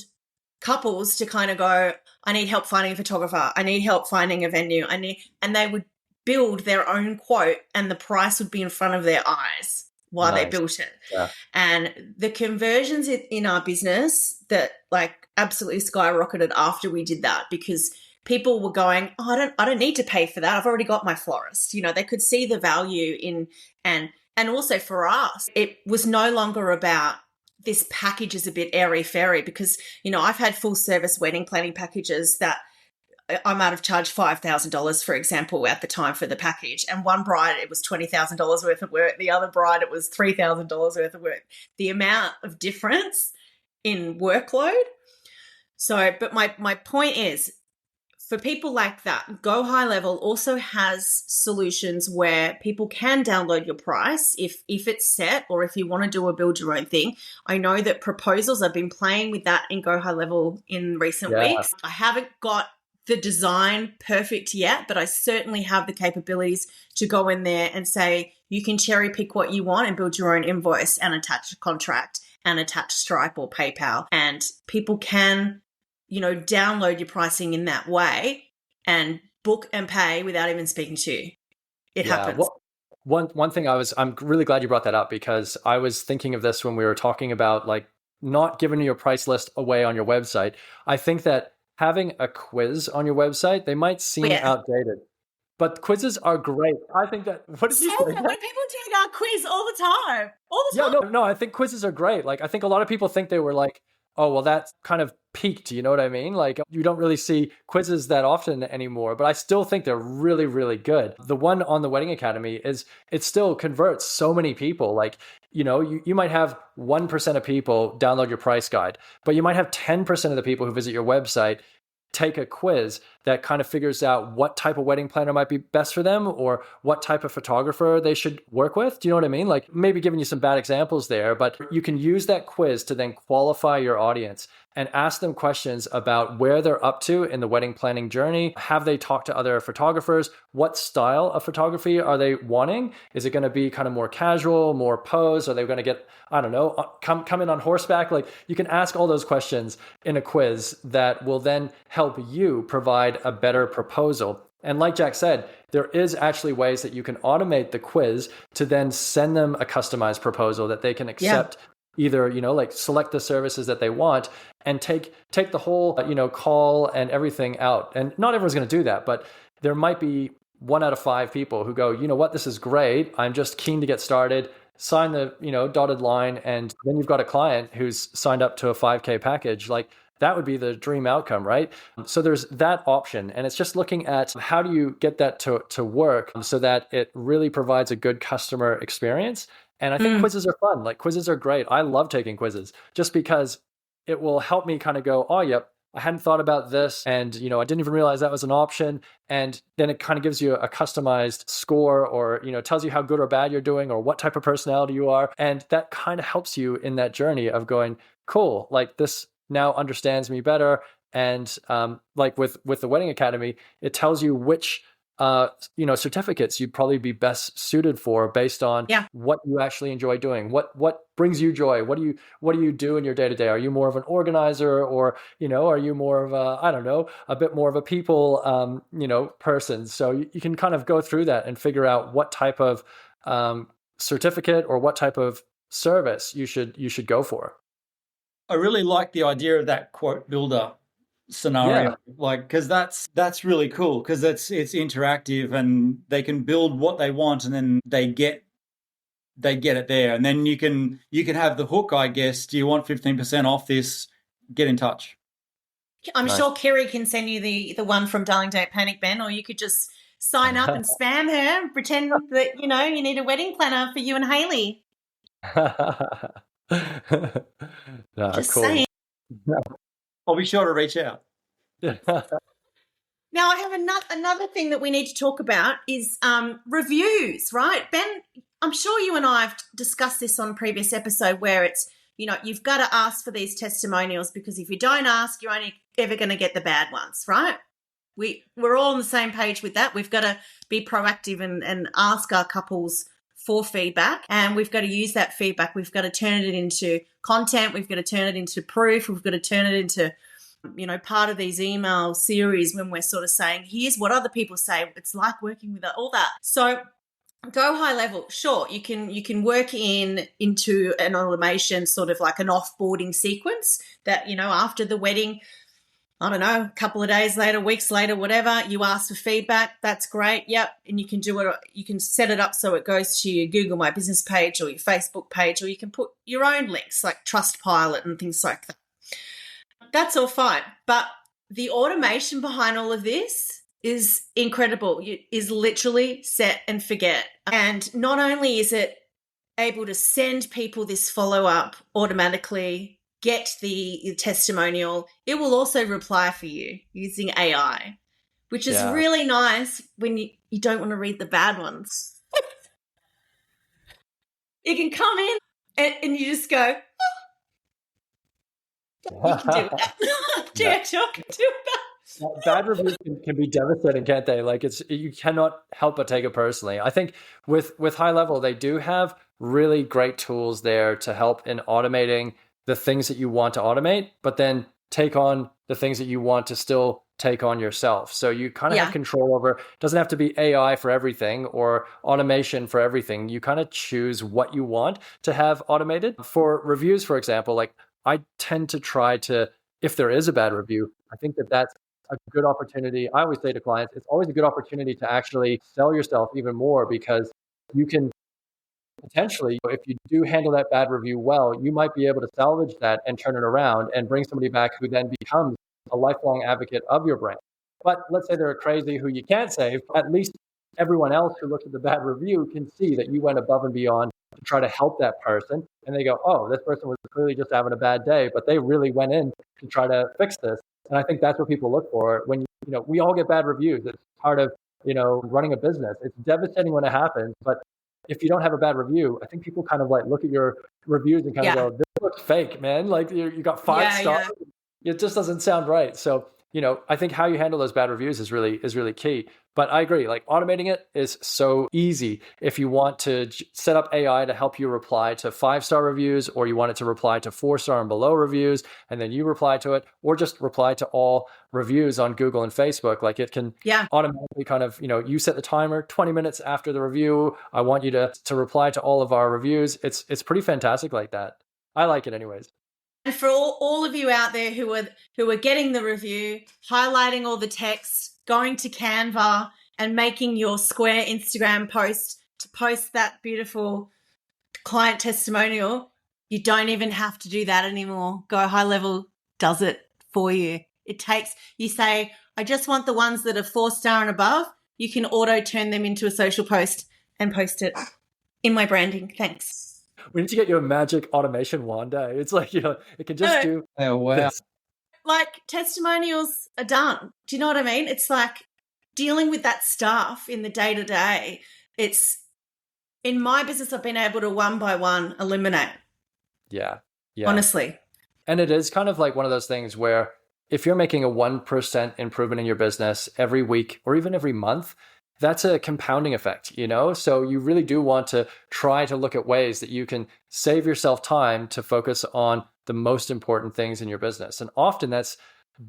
couples to kind of go, I need help finding a photographer, I need help finding a venue, and they would build their own quote and the price would be in front of their eyes while they built it. Yeah. And the conversions in our business that like absolutely skyrocketed after we did that because people were going, I don't need to pay for that. I've already got my florist. They could see the value in, and also for us, it was no longer about this package is a bit airy-fairy because, I've had full service wedding planning packages that I might have charged $5,000, for example, at the time for the package. And one bride, it was $20,000 worth of work. The other bride, it was $3,000 worth of work. The amount of difference in workload. So, but my point is, for people like that, GoHighLevel also has solutions where people can download your price if it's set or if you want to do a build your own thing. I know that proposals, I've been playing with that in GoHighLevel in recent weeks. I haven't got the design perfect yet, but I certainly have the capabilities to go in there and say, you can cherry pick what you want and build your own invoice and attach a contract and attach Stripe or PayPal. And people can, download your pricing in that way and book and pay without even speaking to you. It happens. Well, one thing I'm really glad you brought that up because I was thinking of this when we were talking about like not giving your price list away on your website. I think that having a quiz on your website, they might seem outdated, but quizzes are great. I think that, what did you say? When people take our quiz all the time. No, I think quizzes are great. Like, I think a lot of people think they were like, oh, well, that's kind of peaked. You know what I mean? Like, you don't really see quizzes that often anymore, but I still think they're really, really good. The one on the Wedding Academy it still converts so many people. Like, you might have 1% of people download your price guide, but you might have 10% of the people who visit your website take a quiz that kind of figures out what type of wedding planner might be best for them or what type of photographer they should work with. Do you know what I mean? Like maybe giving you some bad examples there, but you can use that quiz to then qualify your audience and ask them questions about where they're up to in the wedding planning journey. Have they talked to other photographers? What style of photography are they wanting? Is it going to be kind of more casual, more pose? Are they going to get, I don't know, come in on horseback? Like you can ask all those questions in a quiz that will then help you provide a better proposal. And like Jack said, there is actually ways that you can automate the quiz to then send them a customized proposal that they can accept. Either, like select the services that they want and take the whole, call and everything out. And not everyone's going to do that, but there might be 1 out of 5 people who go, you know what, this is great. I'm just keen to get started. Sign the, dotted line. And then you've got a client who's signed up to a 5K package. Like that would be the dream outcome, right? So there's that option. And it's just looking at how do you get that to work so that it really provides a good customer experience. And I think quizzes are fun. Like quizzes are great. I love taking quizzes just because it will help me kind of go, oh, yep, I hadn't thought about this. And, I didn't even realize that was an option. And then it kind of gives you a customized score or, tells you how good or bad you're doing or what type of personality you are. And that kind of helps you in that journey of going, cool, like this now understands me better. And like with the Wedding Academy, it tells you which certificates you'd probably be best suited for based on what you actually enjoy doing. What brings you joy? What do you do in your day to day? Are you more of an organizer, or are you more of a bit more of a people person? So you can kind of go through that and figure out what type of certificate or what type of service you should go for. I really like the idea of that quote builder scenario, because that's really cool, because it's interactive and they can build what they want, and then they get it there, and then you can have the hook, I guess. Do you want 15% off this? Get in touch. I'm sure Kerry can send you the one from Darling Don't Panic, Ben, or you could just sign up and spam her and pretend that you need a wedding planner for you and Hayley. Just cool. saying. I'll be sure to reach out. Now, I have another thing that we need to talk about is reviews, right? Ben, I'm sure you and I have discussed this on a previous episode, where it's, you've got to ask for these testimonials, because if you don't ask, you're only ever going to get the bad ones, right? We're all on the same page with that. We've got to be proactive and ask our couples for feedback, and we've got to use that feedback. We've got to turn it into content. We've got to turn it into proof. We've got to turn it into, part of these email series when we're sort of saying, here's what other people say. It's like working with all that. So GoHighLevel, sure, you can work into an automation, sort of like an offboarding sequence that, after the wedding, I don't know, a couple of days later, weeks later, whatever, you ask for feedback. That's great. Yep. And you can do it. You can set it up so it goes to your Google My Business page or your Facebook page, or you can put your own links like Trustpilot and things like that. That's all fine. But the automation behind all of this is incredible. Is literally set and forget. And not only is it able to send people this follow-up automatically, get the testimonial, it will also reply for you using AI, which is really nice when you don't want to read the bad ones. You can come in and you just go, you can do that. You can do that. Bad reviews can be devastating, can't they? Like, you cannot help but take it personally. I think with HighLevel, they do have really great tools there to help in automating the things that you want to automate, but then take on the things that you want to still take on yourself. So you kind of have control over, it doesn't have to be AI for everything or automation for everything. You kind of choose what you want to have automated. For reviews, for example, like I tend to try to, if there is a bad review, I think that's a good opportunity. I always say to clients, it's always a good opportunity to actually sell yourself even more, because you can potentially, if you do handle that bad review well, you might be able to salvage that and turn it around and bring somebody back who then becomes a lifelong advocate of your brand. But let's say they're a crazy who you can't save. At least everyone else who looks at the bad review can see that you went above and beyond to try to help that person. And they go, oh, this person was clearly just having a bad day, but they really went in to try to fix this. And I think that's what people look for when, we all get bad reviews. It's part of, running a business. It's devastating when it happens, but if you don't have a bad review, I think people kind of like look at your reviews and kind of go, this looks fake, man. Like you got 5 stars. It just doesn't sound right. So, I think how you handle those bad reviews is really key. But I agree, like automating it is so easy. If you want to set up AI to help you reply to 5-star reviews, or you want it to reply to 4-star and below reviews, and then you reply to it, or just reply to all reviews on Google and Facebook, like it can automatically kind of, you set the timer 20 minutes after the review. I want you to reply to all of our reviews. It's pretty fantastic like that. I like it anyways. And for all of you out there who are getting the review, highlighting all the text, going to Canva and making your Square Instagram post to post that beautiful client testimonial, you don't even have to do that anymore. GoHighLevel does it for you. You say, I just want the ones that are 4-star and above. You can auto turn them into a social post and post it in my branding. Thanks. We need to get you a magic automation wand. It's like, it can just do. Oh, wow. This. Like testimonials are done. Do you know what I mean? It's like dealing with that stuff in the day-to-day. It's in my business, I've been able to one by one eliminate. Yeah. Honestly. And it is kind of like one of those things where if you're making a 1% improvement in your business every week or even every month, that's a compounding effect, So you really do want to try to look at ways that you can save yourself time to focus on the most important things in your business. And often that's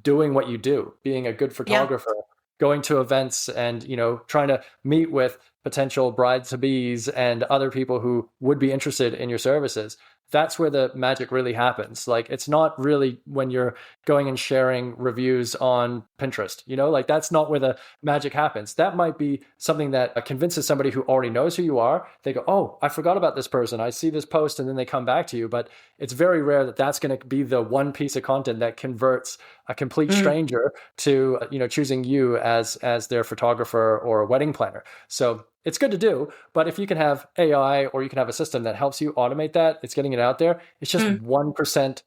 doing what you do, being a good photographer, going to events and, trying to meet with potential brides-to-bes and other people who would be interested in your services. That's where the magic really happens. Like, it's not really when you're going and sharing reviews on Pinterest, that's not where the magic happens. That might be something that convinces somebody who already knows who you are. They go, oh, I forgot about this person. I see this post, and then they come back to you. But it's very rare that that's going to be the one piece of content that converts a complete stranger to, choosing you as their photographer or wedding planner. So it's good to do, but if you can have AI or you can have a system that helps you automate that, it's getting it out there. It's just 1%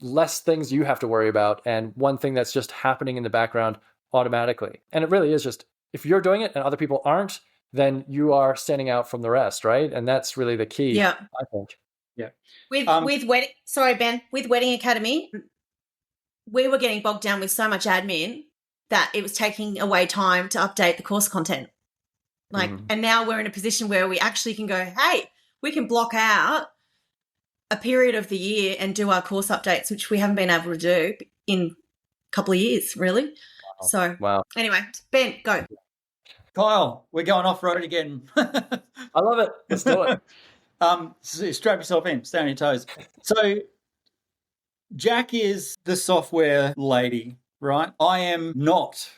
less things you have to worry about, and one thing that's just happening in the background automatically. And it really is just, if you're doing it and other people aren't, then you are standing out from the rest, right? And that's really the key, I think. Yeah. With wedding, sorry, Ben, with Wedding Academy, we were getting bogged down with so much admin that it was taking away time to update the course content. And now we're in a position where we actually can go, hey, we can block out a period of the year and do our course updates, which we haven't been able to do in a couple of years, really. Wow. So anyway, Ben, go. Kyle, we're going off-road again. I love it. Let's do it. So strap yourself in, stay on your toes. So Jack is the software lady, right? I am not.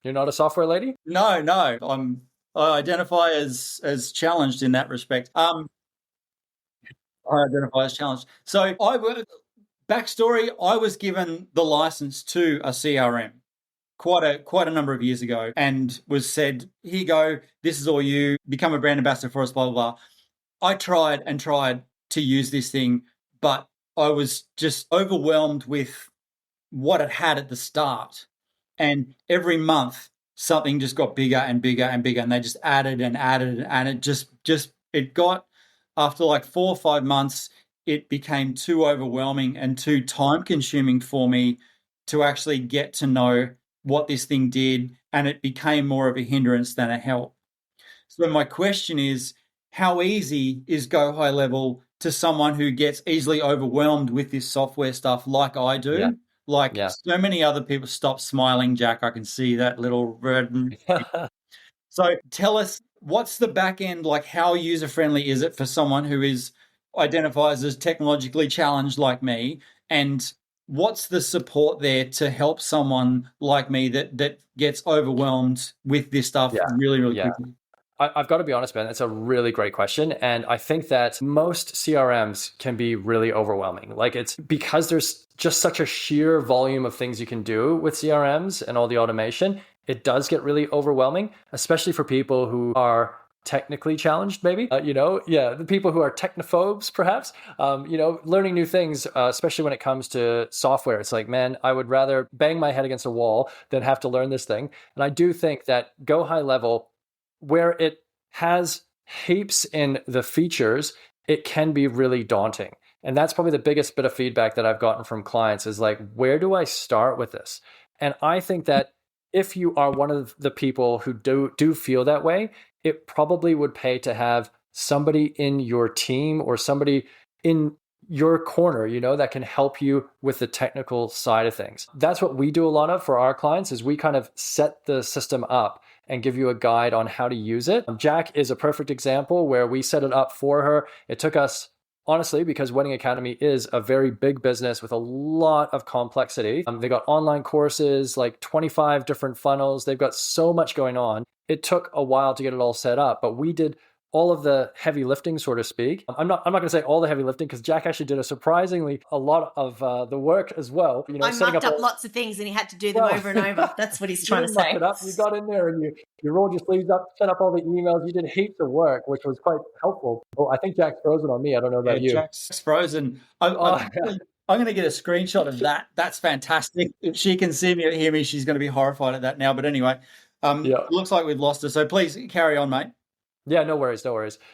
You're not a software lady? No. I identify as challenged in that respect. I identify as challenged. So backstory, I was given the license to a CRM quite a number of years ago, and was said, here you go, this is all you, become a brand ambassador for us, blah, blah, blah. I tried to use this thing, but I was just overwhelmed with what it had at the start. And every month, something just got bigger and bigger and bigger, and they just added and added, and it got, after like 4 or 5 months, it became too overwhelming and too time-consuming for me to actually get to know what this thing did, and it became more of a hindrance than a help. So my question is, how easy is GoHighLevel to someone who gets easily overwhelmed with this software stuff like I do? So many other people. Stop smiling, Jack. I can see that little red. So tell us, what's the back end like? How user-friendly is it for someone who identifies as technologically challenged like me? And what's the support there to help someone like me that gets overwhelmed with this stuff really, really quickly? I've got to be honest, Ben, it's a really great question. And I think that most CRMs can be really overwhelming. Like, it's because there's just such a sheer volume of things you can do with CRMs and all the automation. It does get really overwhelming, especially for people who are technically challenged, maybe, the people who are technophobes, perhaps, learning new things, especially when it comes to software. It's like, man, I would rather bang my head against a wall than have to learn this thing. And I do think that GoHighLevel, where it has heaps in the features, it can be really daunting. And that's probably the biggest bit of feedback that I've gotten from clients is like, where do I start with this? And I think that if you are one of the people who do feel that way, it probably would pay to have somebody in your team or somebody in your corner, that can help you with the technical side of things. That's what we do a lot of for our clients, is we kind of set the system up and give you a guide on how to use it. Jack is a perfect example where we set it up for her. It took us, honestly, because Wedding Academy is a very big business with a lot of complexity. They got online courses, like 25 different funnels. They've got so much going on. It took a while to get it all set up, but we did all of the heavy lifting, so to speak. I'm not going to say all the heavy lifting, because Jack actually did a lot of the work as well. I mucked up lots of things and he had to do them over and over. That's what he's trying to say. You got in there and you rolled your sleeves up, set up all the emails. You did heaps of work, which was quite helpful. Oh, I think Jack's frozen on me. I don't know about you. Jack's frozen. I'm going to get a screenshot of that. That's fantastic. If she can see me or hear me, she's going to be horrified at that now. But anyway, it looks like we've lost her. So please carry on, mate. Yeah, no worries.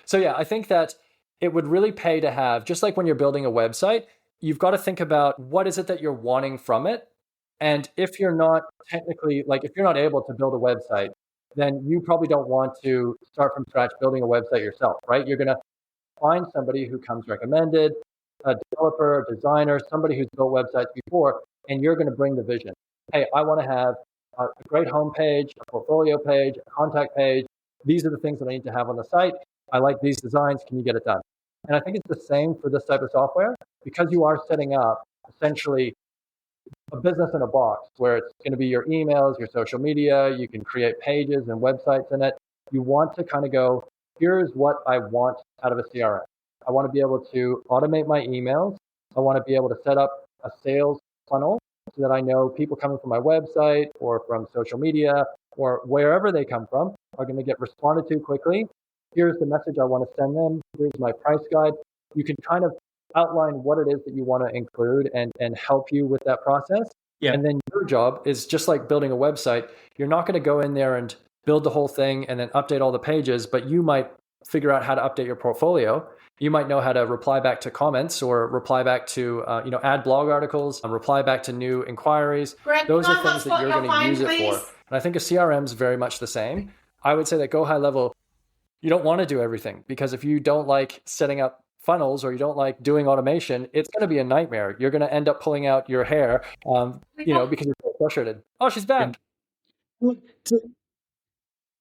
So I think that it would really pay to have, just like when you're building a website, you've got to think about what is it that you're wanting from it. And if you're not technically, if you're not able to build a website, then you probably don't want to start from scratch building a website yourself, right? You're going to find somebody who comes recommended, a developer, a designer, somebody who's built websites before, and you're going to bring the vision. Hey, I want to have a great homepage, a portfolio page, a contact page. These are the things that I need to have on the site. I like these designs. Can you get it done? And I think it's the same for this type of software, because you are setting up essentially a business in a box where it's going to be your emails, your social media. You can create pages and websites in it. You want to kind of go, here's what I want out of a CRM. I want to be able to automate my emails. I want to be able to set up a sales funnel so that I know people coming from my website or from social media or wherever they come from are going to get responded to quickly. Here's the message I want to send them. Here's my price guide. You can kind of outline what it is that you want to include and help you with that process. Yeah. And then your job is just like building a website. You're not going to go in there and build the whole thing and then update all the pages, but you might figure out how to update your portfolio. You might know how to reply back to comments or reply back to, add blog articles, reply back to new inquiries. Greg, those are things that you're going to use it for. And I think a CRM is very much the same. I would say that GoHighLevel, you don't want to do everything, because if you don't like setting up funnels or you don't like doing automation, it's going to be a nightmare. You're going to end up pulling out your hair, because you're so frustrated. Oh, she's back.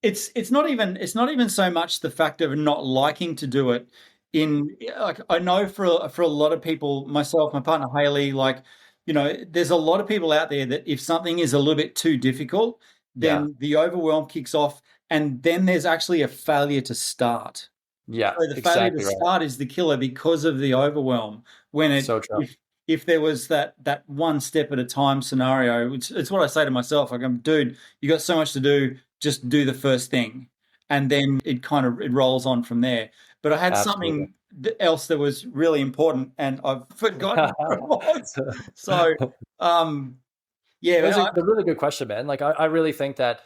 It's not even so much the fact of not liking to do it. I know for a lot of people, myself, my partner Haley, there's a lot of people out there that if something is a little bit too difficult, then the overwhelm kicks off, and then there's actually a failure to start. Yeah, so the failure to start is the killer because of the overwhelm. When if there was that one step at a time scenario, it's what I say to myself. I go, dude, you got so much to do. Just do the first thing, and then it rolls on from there. But I had something else that was really important, and I've forgotten what it was. So, It's a really good question, man. Like I really think that,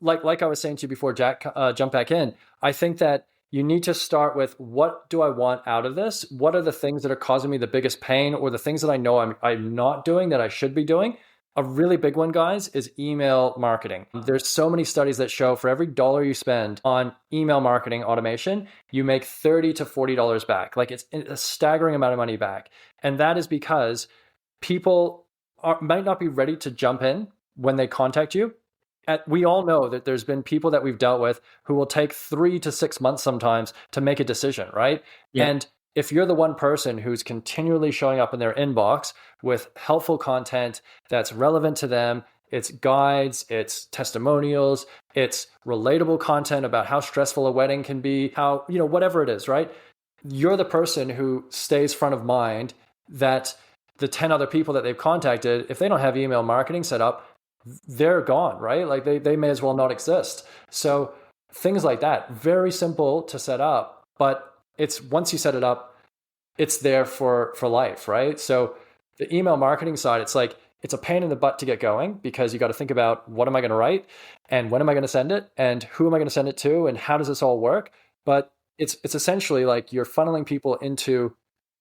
like I was saying to you before, Jack, jump back in. I think that you need to start with, what do I want out of this? What are the things that are causing me the biggest pain, or the things that I know I'm not doing that I should be doing? A really big one, guys, is email marketing. There's so many studies that show for every $1 you spend on email marketing automation, you make $30 to $40 back. Like, it's a staggering amount of money back. And that is because people might not be ready to jump in when they contact you. We all know that there's been people that we've dealt with who will take 3 to 6 months sometimes to make a decision, right? Yeah. And if you're the one person who's continually showing up in their inbox with helpful content that's relevant to them, it's guides, it's testimonials, it's relatable content about how stressful a wedding can be, how, whatever it is, right? You're the person who stays front of mind, that the 10 other people that they've contacted, if they don't have email marketing set up, they're gone, right? Like they may as well not exist. So things like that, very simple to set up, but it's, once you set it up, it's there for life, right? So the email marketing side, it's a pain in the butt to get going, because you got to think about, what am I going to write, and when am I going to send it, and who am I going to send it to, and how does this all work? But it's essentially like you're funneling people into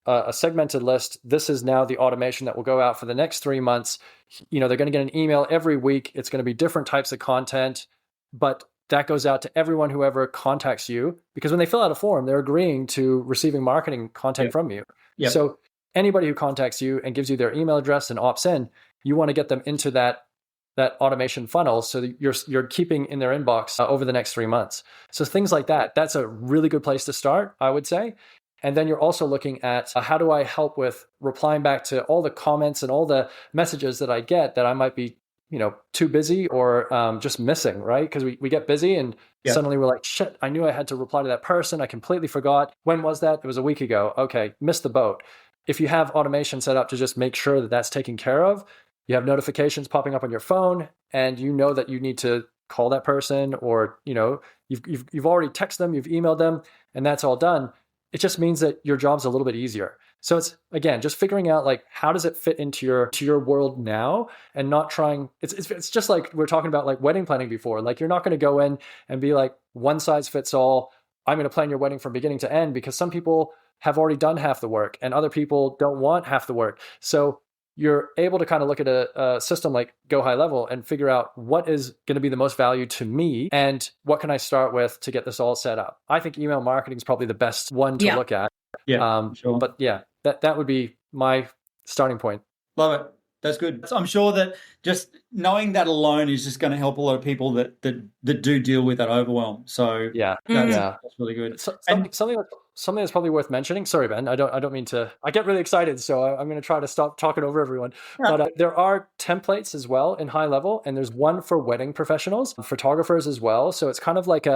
a segmented list. This is now the automation that will go out for the next 3 months. They're going to get an email every week. It's going to be different types of content, but that goes out to everyone who ever contacts you, because when they fill out a form, they're agreeing to receiving marketing content from you. Yep. So anybody who contacts you and gives you their email address and opts in, you want to get them into that automation funnel, so that you're keeping in their inbox over the next 3 months. So things like that, that's a really good place to start, I would say. And then you're also looking at, how do I help with replying back to all the comments and all the messages that I get that I might be too busy or just missing, right? Because we get busy and suddenly we're like, shit, I knew I had to reply to that person. I completely forgot. When was that? It was a week ago. Okay, missed the boat. If you have automation set up to just make sure that that's taken care of, you have notifications popping up on your phone, and you know that you need to call that person, or you've already texted them, you've emailed them, and that's all done. It just means that your job's a little bit easier. So it's, again, just figuring out, like, how does it fit into your world now, and not trying, it's just like we're talking about, like, wedding planning before. Like, you're not going to go in and be like, one size fits all. I'm going to plan your wedding from beginning to end, because some people have already done half the work and other people don't want half the work. So you're able to kind of look at a system like GoHighLevel and figure out what is going to be the most value to me and what can I start with to get this all set up. I think email marketing is probably the best one to look at. Yeah, sure. But yeah, that would be my starting point. Love it. That's good. So I'm sure that just knowing that alone is just going to help a lot of people that do deal with that overwhelm. So that's really good. So, something that's probably worth mentioning. Sorry, Ben, I don't mean to. I get really excited, so I'm going to try to stop talking over everyone. Yeah. But there are templates as well in HighLevel, and there's one for wedding professionals, photographers as well. So it's kind of like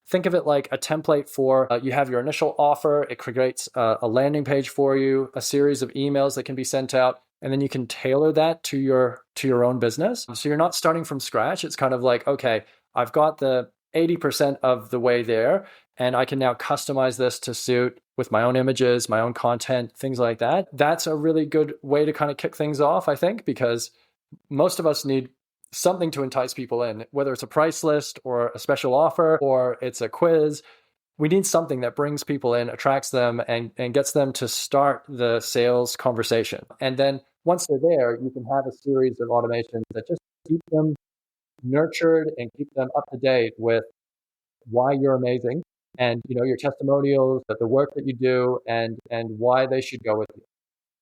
think of it like a template for you have your initial offer. It creates a landing page for you, a series of emails that can be sent out. And then you can tailor that to your own business. So you're not starting from scratch. It's kind of like, okay, I've got the 80% of the way there, and I can now customize this to suit with my own images, my own content, things like that. That's a really good way to kind of kick things off, I think, because most of us need something to entice people in, whether it's a price list or a special offer or it's a quiz. We need something that brings people in, attracts them, and gets them to start the sales conversation. And then once they're there, you can have a series of automations that just keep them nurtured and keep them up to date with why you're amazing and your testimonials, the work that you do, and why they should go with you.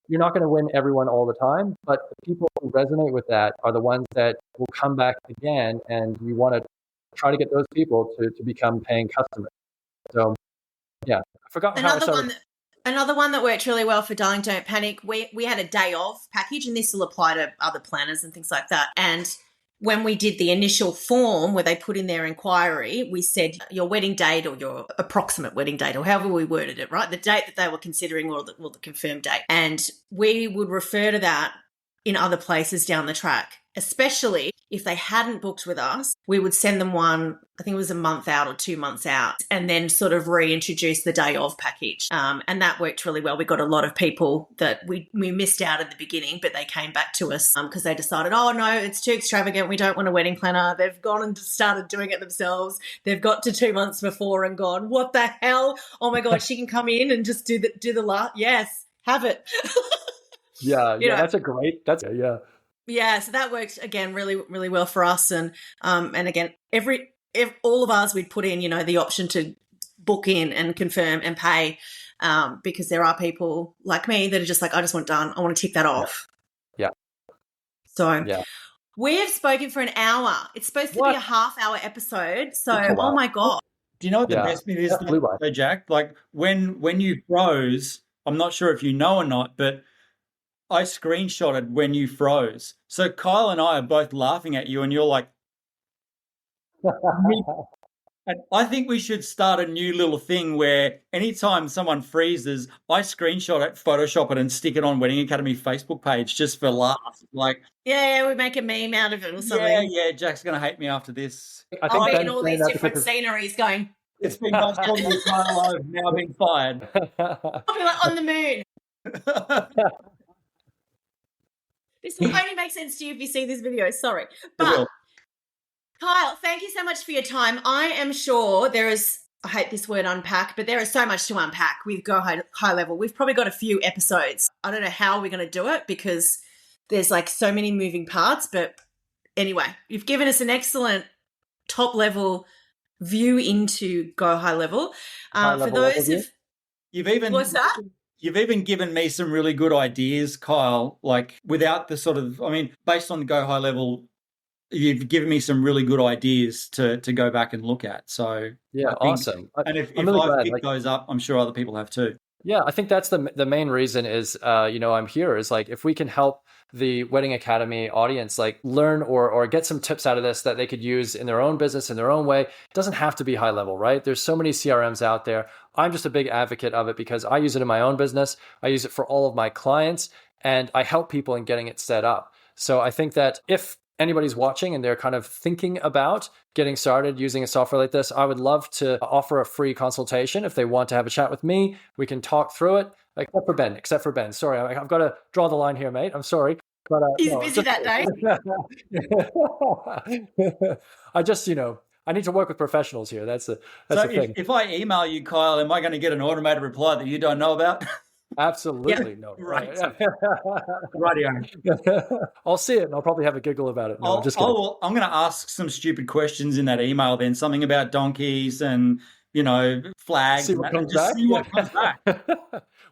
You're not going to win everyone all the time, but the people who resonate with that are the ones that will come back again, and you want to try to get those people to become paying customers. So, yeah, I forgot how I started. Another one that worked really well for Darling Don't Panic, we had a day of package, and this will apply to other planners and things like that. And when we did the initial form where they put in their inquiry, we said your wedding date or your approximate wedding date, or however we worded it, right? The date that they were considering or the confirmed date. And we would refer to that in other places down the track, especially if they hadn't booked with us. We would send them one, I think it was a month out or 2 months out, and then sort of reintroduce the day of package. And that worked really well. We got a lot of people that we missed out at the beginning, but they came back to us because they decided, oh no, it's too extravagant. We don't want a wedding planner. They've gone and started doing it themselves. They've got to 2 months before and gone, what the hell? Oh my God, she can come in and just do the last. Yes, have it. Yeah, that's Yeah, so that works again really, really well for us, and again, all of ours we'd put in, the option to book in and confirm and pay, because there are people like me that are just like, I just want it done, I want to tick that off. Yeah. So we have spoken for an hour. It's supposed to be a half-hour episode, so oh my God. Do you know what the best bit is, though, Jack? Like when you froze, I'm not sure if you know or not, but I screenshotted when you froze. So Kyle and I are both laughing at you, and you're like, and I think we should start a new little thing where anytime someone freezes, I screenshot it, Photoshop it, and stick it on Wedding Academy Facebook page just for laughs. Like, we make a meme out of it or something. Yeah, Jack's going to hate me after this. I'll be in all these different sceneries going, it's been nice talking to you, Kyle. I've now been fired. I'll be like on the moon. This will only make sense to you if you see this video. Sorry. But Kyle, thank you so much for your time. I am sure there is, I hate this word unpack, but there is so much to unpack with GoHighLevel. We've probably got a few episodes. I don't know how we're going to do it because there's like so many moving parts. But anyway, you've given us an excellent top level view into GoHighLevel. For those of what's that? You've even given me some really good ideas, Kyle, like without the sort of, based on the GoHighLevel, you've given me some really good ideas to go back and look at. So awesome. And if I pick those up, I'm sure other people have too. Yeah, I think that's the main reason is, I'm here is like, if we can help the Wedding Academy audience, like learn or get some tips out of this that they could use in their own business, in their own way. It doesn't have to be HighLevel, right? There's so many CRMs out there. I'm just a big advocate of it because I use it in my own business. I use it for all of my clients, and I help people in getting it set up. So I think that if anybody's watching and they're kind of thinking about getting started using a software like this, I would love to offer a free consultation. If they want to have a chat with me, we can talk through it. Except for Ben. Sorry, I've got to draw the line here, mate. I'm sorry. But he's busy that day. I just, I need to work with professionals here. That's the thing. If I email you, Kyle, am I going to get an automated reply that you don't know about? Absolutely no. Right. Rightio. I'll see it and I'll probably have a giggle about it. No, I'm just kidding. I'm going to ask some stupid questions in that email then, something about donkeys and, flags. See what comes back. See what comes back.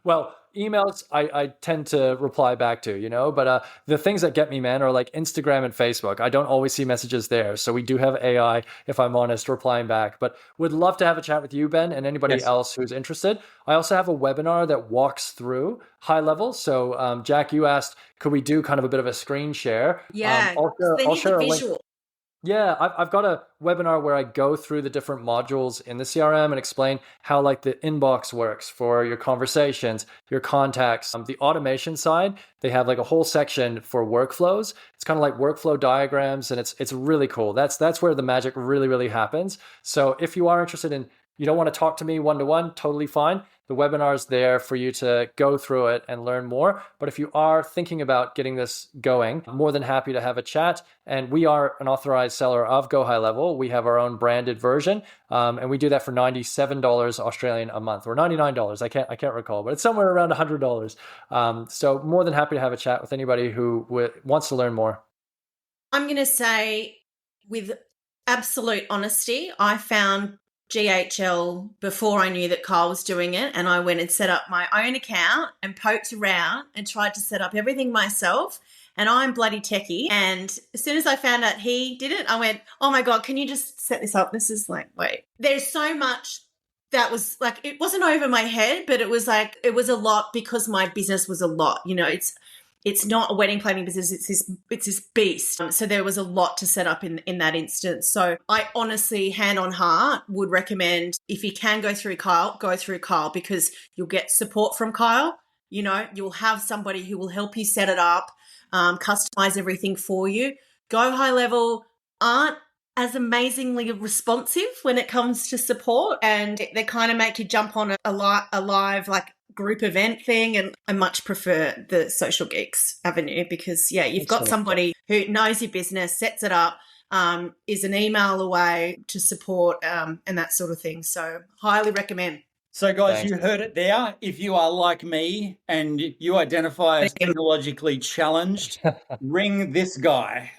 Well, emails I tend to reply back to, but the things that get me, man, are like Instagram and Facebook. I don't always see messages there. So we do have AI, if I'm honest, replying back. But would love to have a chat with you, Ben, and anybody else who's interested. I also have a webinar that walks through high level. So Jack, you asked, could we do kind of a bit of a screen share? Yeah, I'll share a visual. link. Yeah, I've got a webinar where I go through the different modules in the CRM and explain how like the inbox works for your conversations, your contacts. The automation side, they have like a whole section for workflows. It's kind of like workflow diagrams, and it's really cool. That's where the magic really, really happens. So if you are interested in, you don't want to talk to me one-to-one, totally fine. The webinar is there for you to go through it and learn more. But if you are thinking about getting this going, I'm more than happy to have a chat. And we are an authorized seller of GoHighLevel. We have our own branded version, and we do that for $97 Australian a month, or $99. I can't recall, but it's somewhere around $100. So more than happy to have a chat with anybody who wants to learn more. I'm going to say, with absolute honesty, I found GHL before I knew that Kyle was doing it, and I went and set up my own account and poked around and tried to set up everything myself, and I'm bloody techie. And as soon as I found out he did it, I went, oh my God, can you just set this up? This is like, wait, there's so much that was like, it wasn't over my head, but it was like, it was a lot because my business was a lot, it's not a wedding planning business. It's this beast. So there was a lot to set up in that instance. So I honestly, hand on heart, would recommend, if you can go through Kyle, because you'll get support from Kyle. You'll have somebody who will help you set it up, customize everything for you. GoHighLevel aren't as amazingly responsive when it comes to support, and they kind of make you jump on a live like group event thing, and I much prefer the Social Geeks avenue because you've got somebody who knows your business, sets it up, is an email away to support, and that sort of thing. So highly recommend. So guys, You heard it there. If you are like me and you identify as technologically challenged, ring this guy.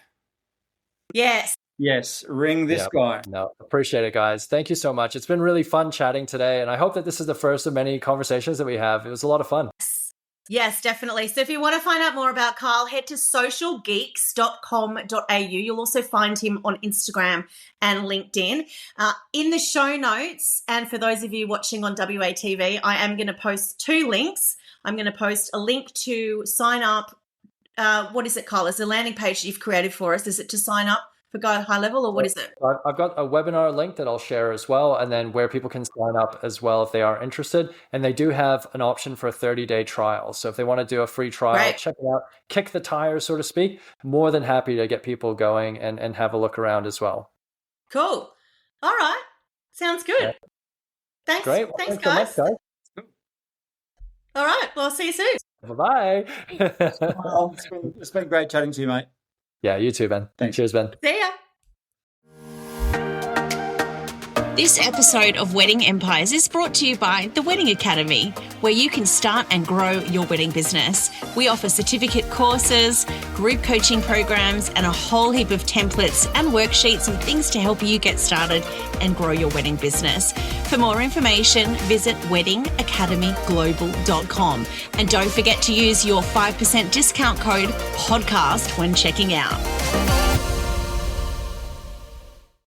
Yes, ring this guy. No, appreciate it, guys. Thank you so much. It's been really fun chatting today, and I hope that this is the first of many conversations that we have. It was a lot of fun. Yes, definitely. So if you want to find out more about Kyle, head to socialgeeks.com.au. You'll also find him on Instagram and LinkedIn. In the show notes, and for those of you watching on WATV, I am going to post 2 links. I'm going to post a link to sign up. What is it, Kyle? It's a landing page you've created for us. Is it to sign up for GoHighLevel, or what is it? I've got a webinar link that I'll share as well, and then where people can sign up as well if they are interested. And they do have an option for a 30-day trial. So if they want to do a free trial, check it out, kick the tires, so to speak. More than happy to get people going and have a look around as well. Cool. All right. Sounds good. Yeah. Thanks. Great. Well, thanks guys. So much, guys. All right. Well, I'll see you soon. Bye-bye. It's been great chatting to you, mate. Yeah, you too, Ben. Thanks. Cheers, Ben. See ya. This episode of Wedding Empires is brought to you by the Wedding Academy, where you can start and grow your wedding business. We offer certificate courses, group coaching programs, and a whole heap of templates and worksheets and things to help you get started and grow your wedding business. For more information, visit weddingacademyglobal.com. And don't forget to use your 5% discount code PODCAST when checking out.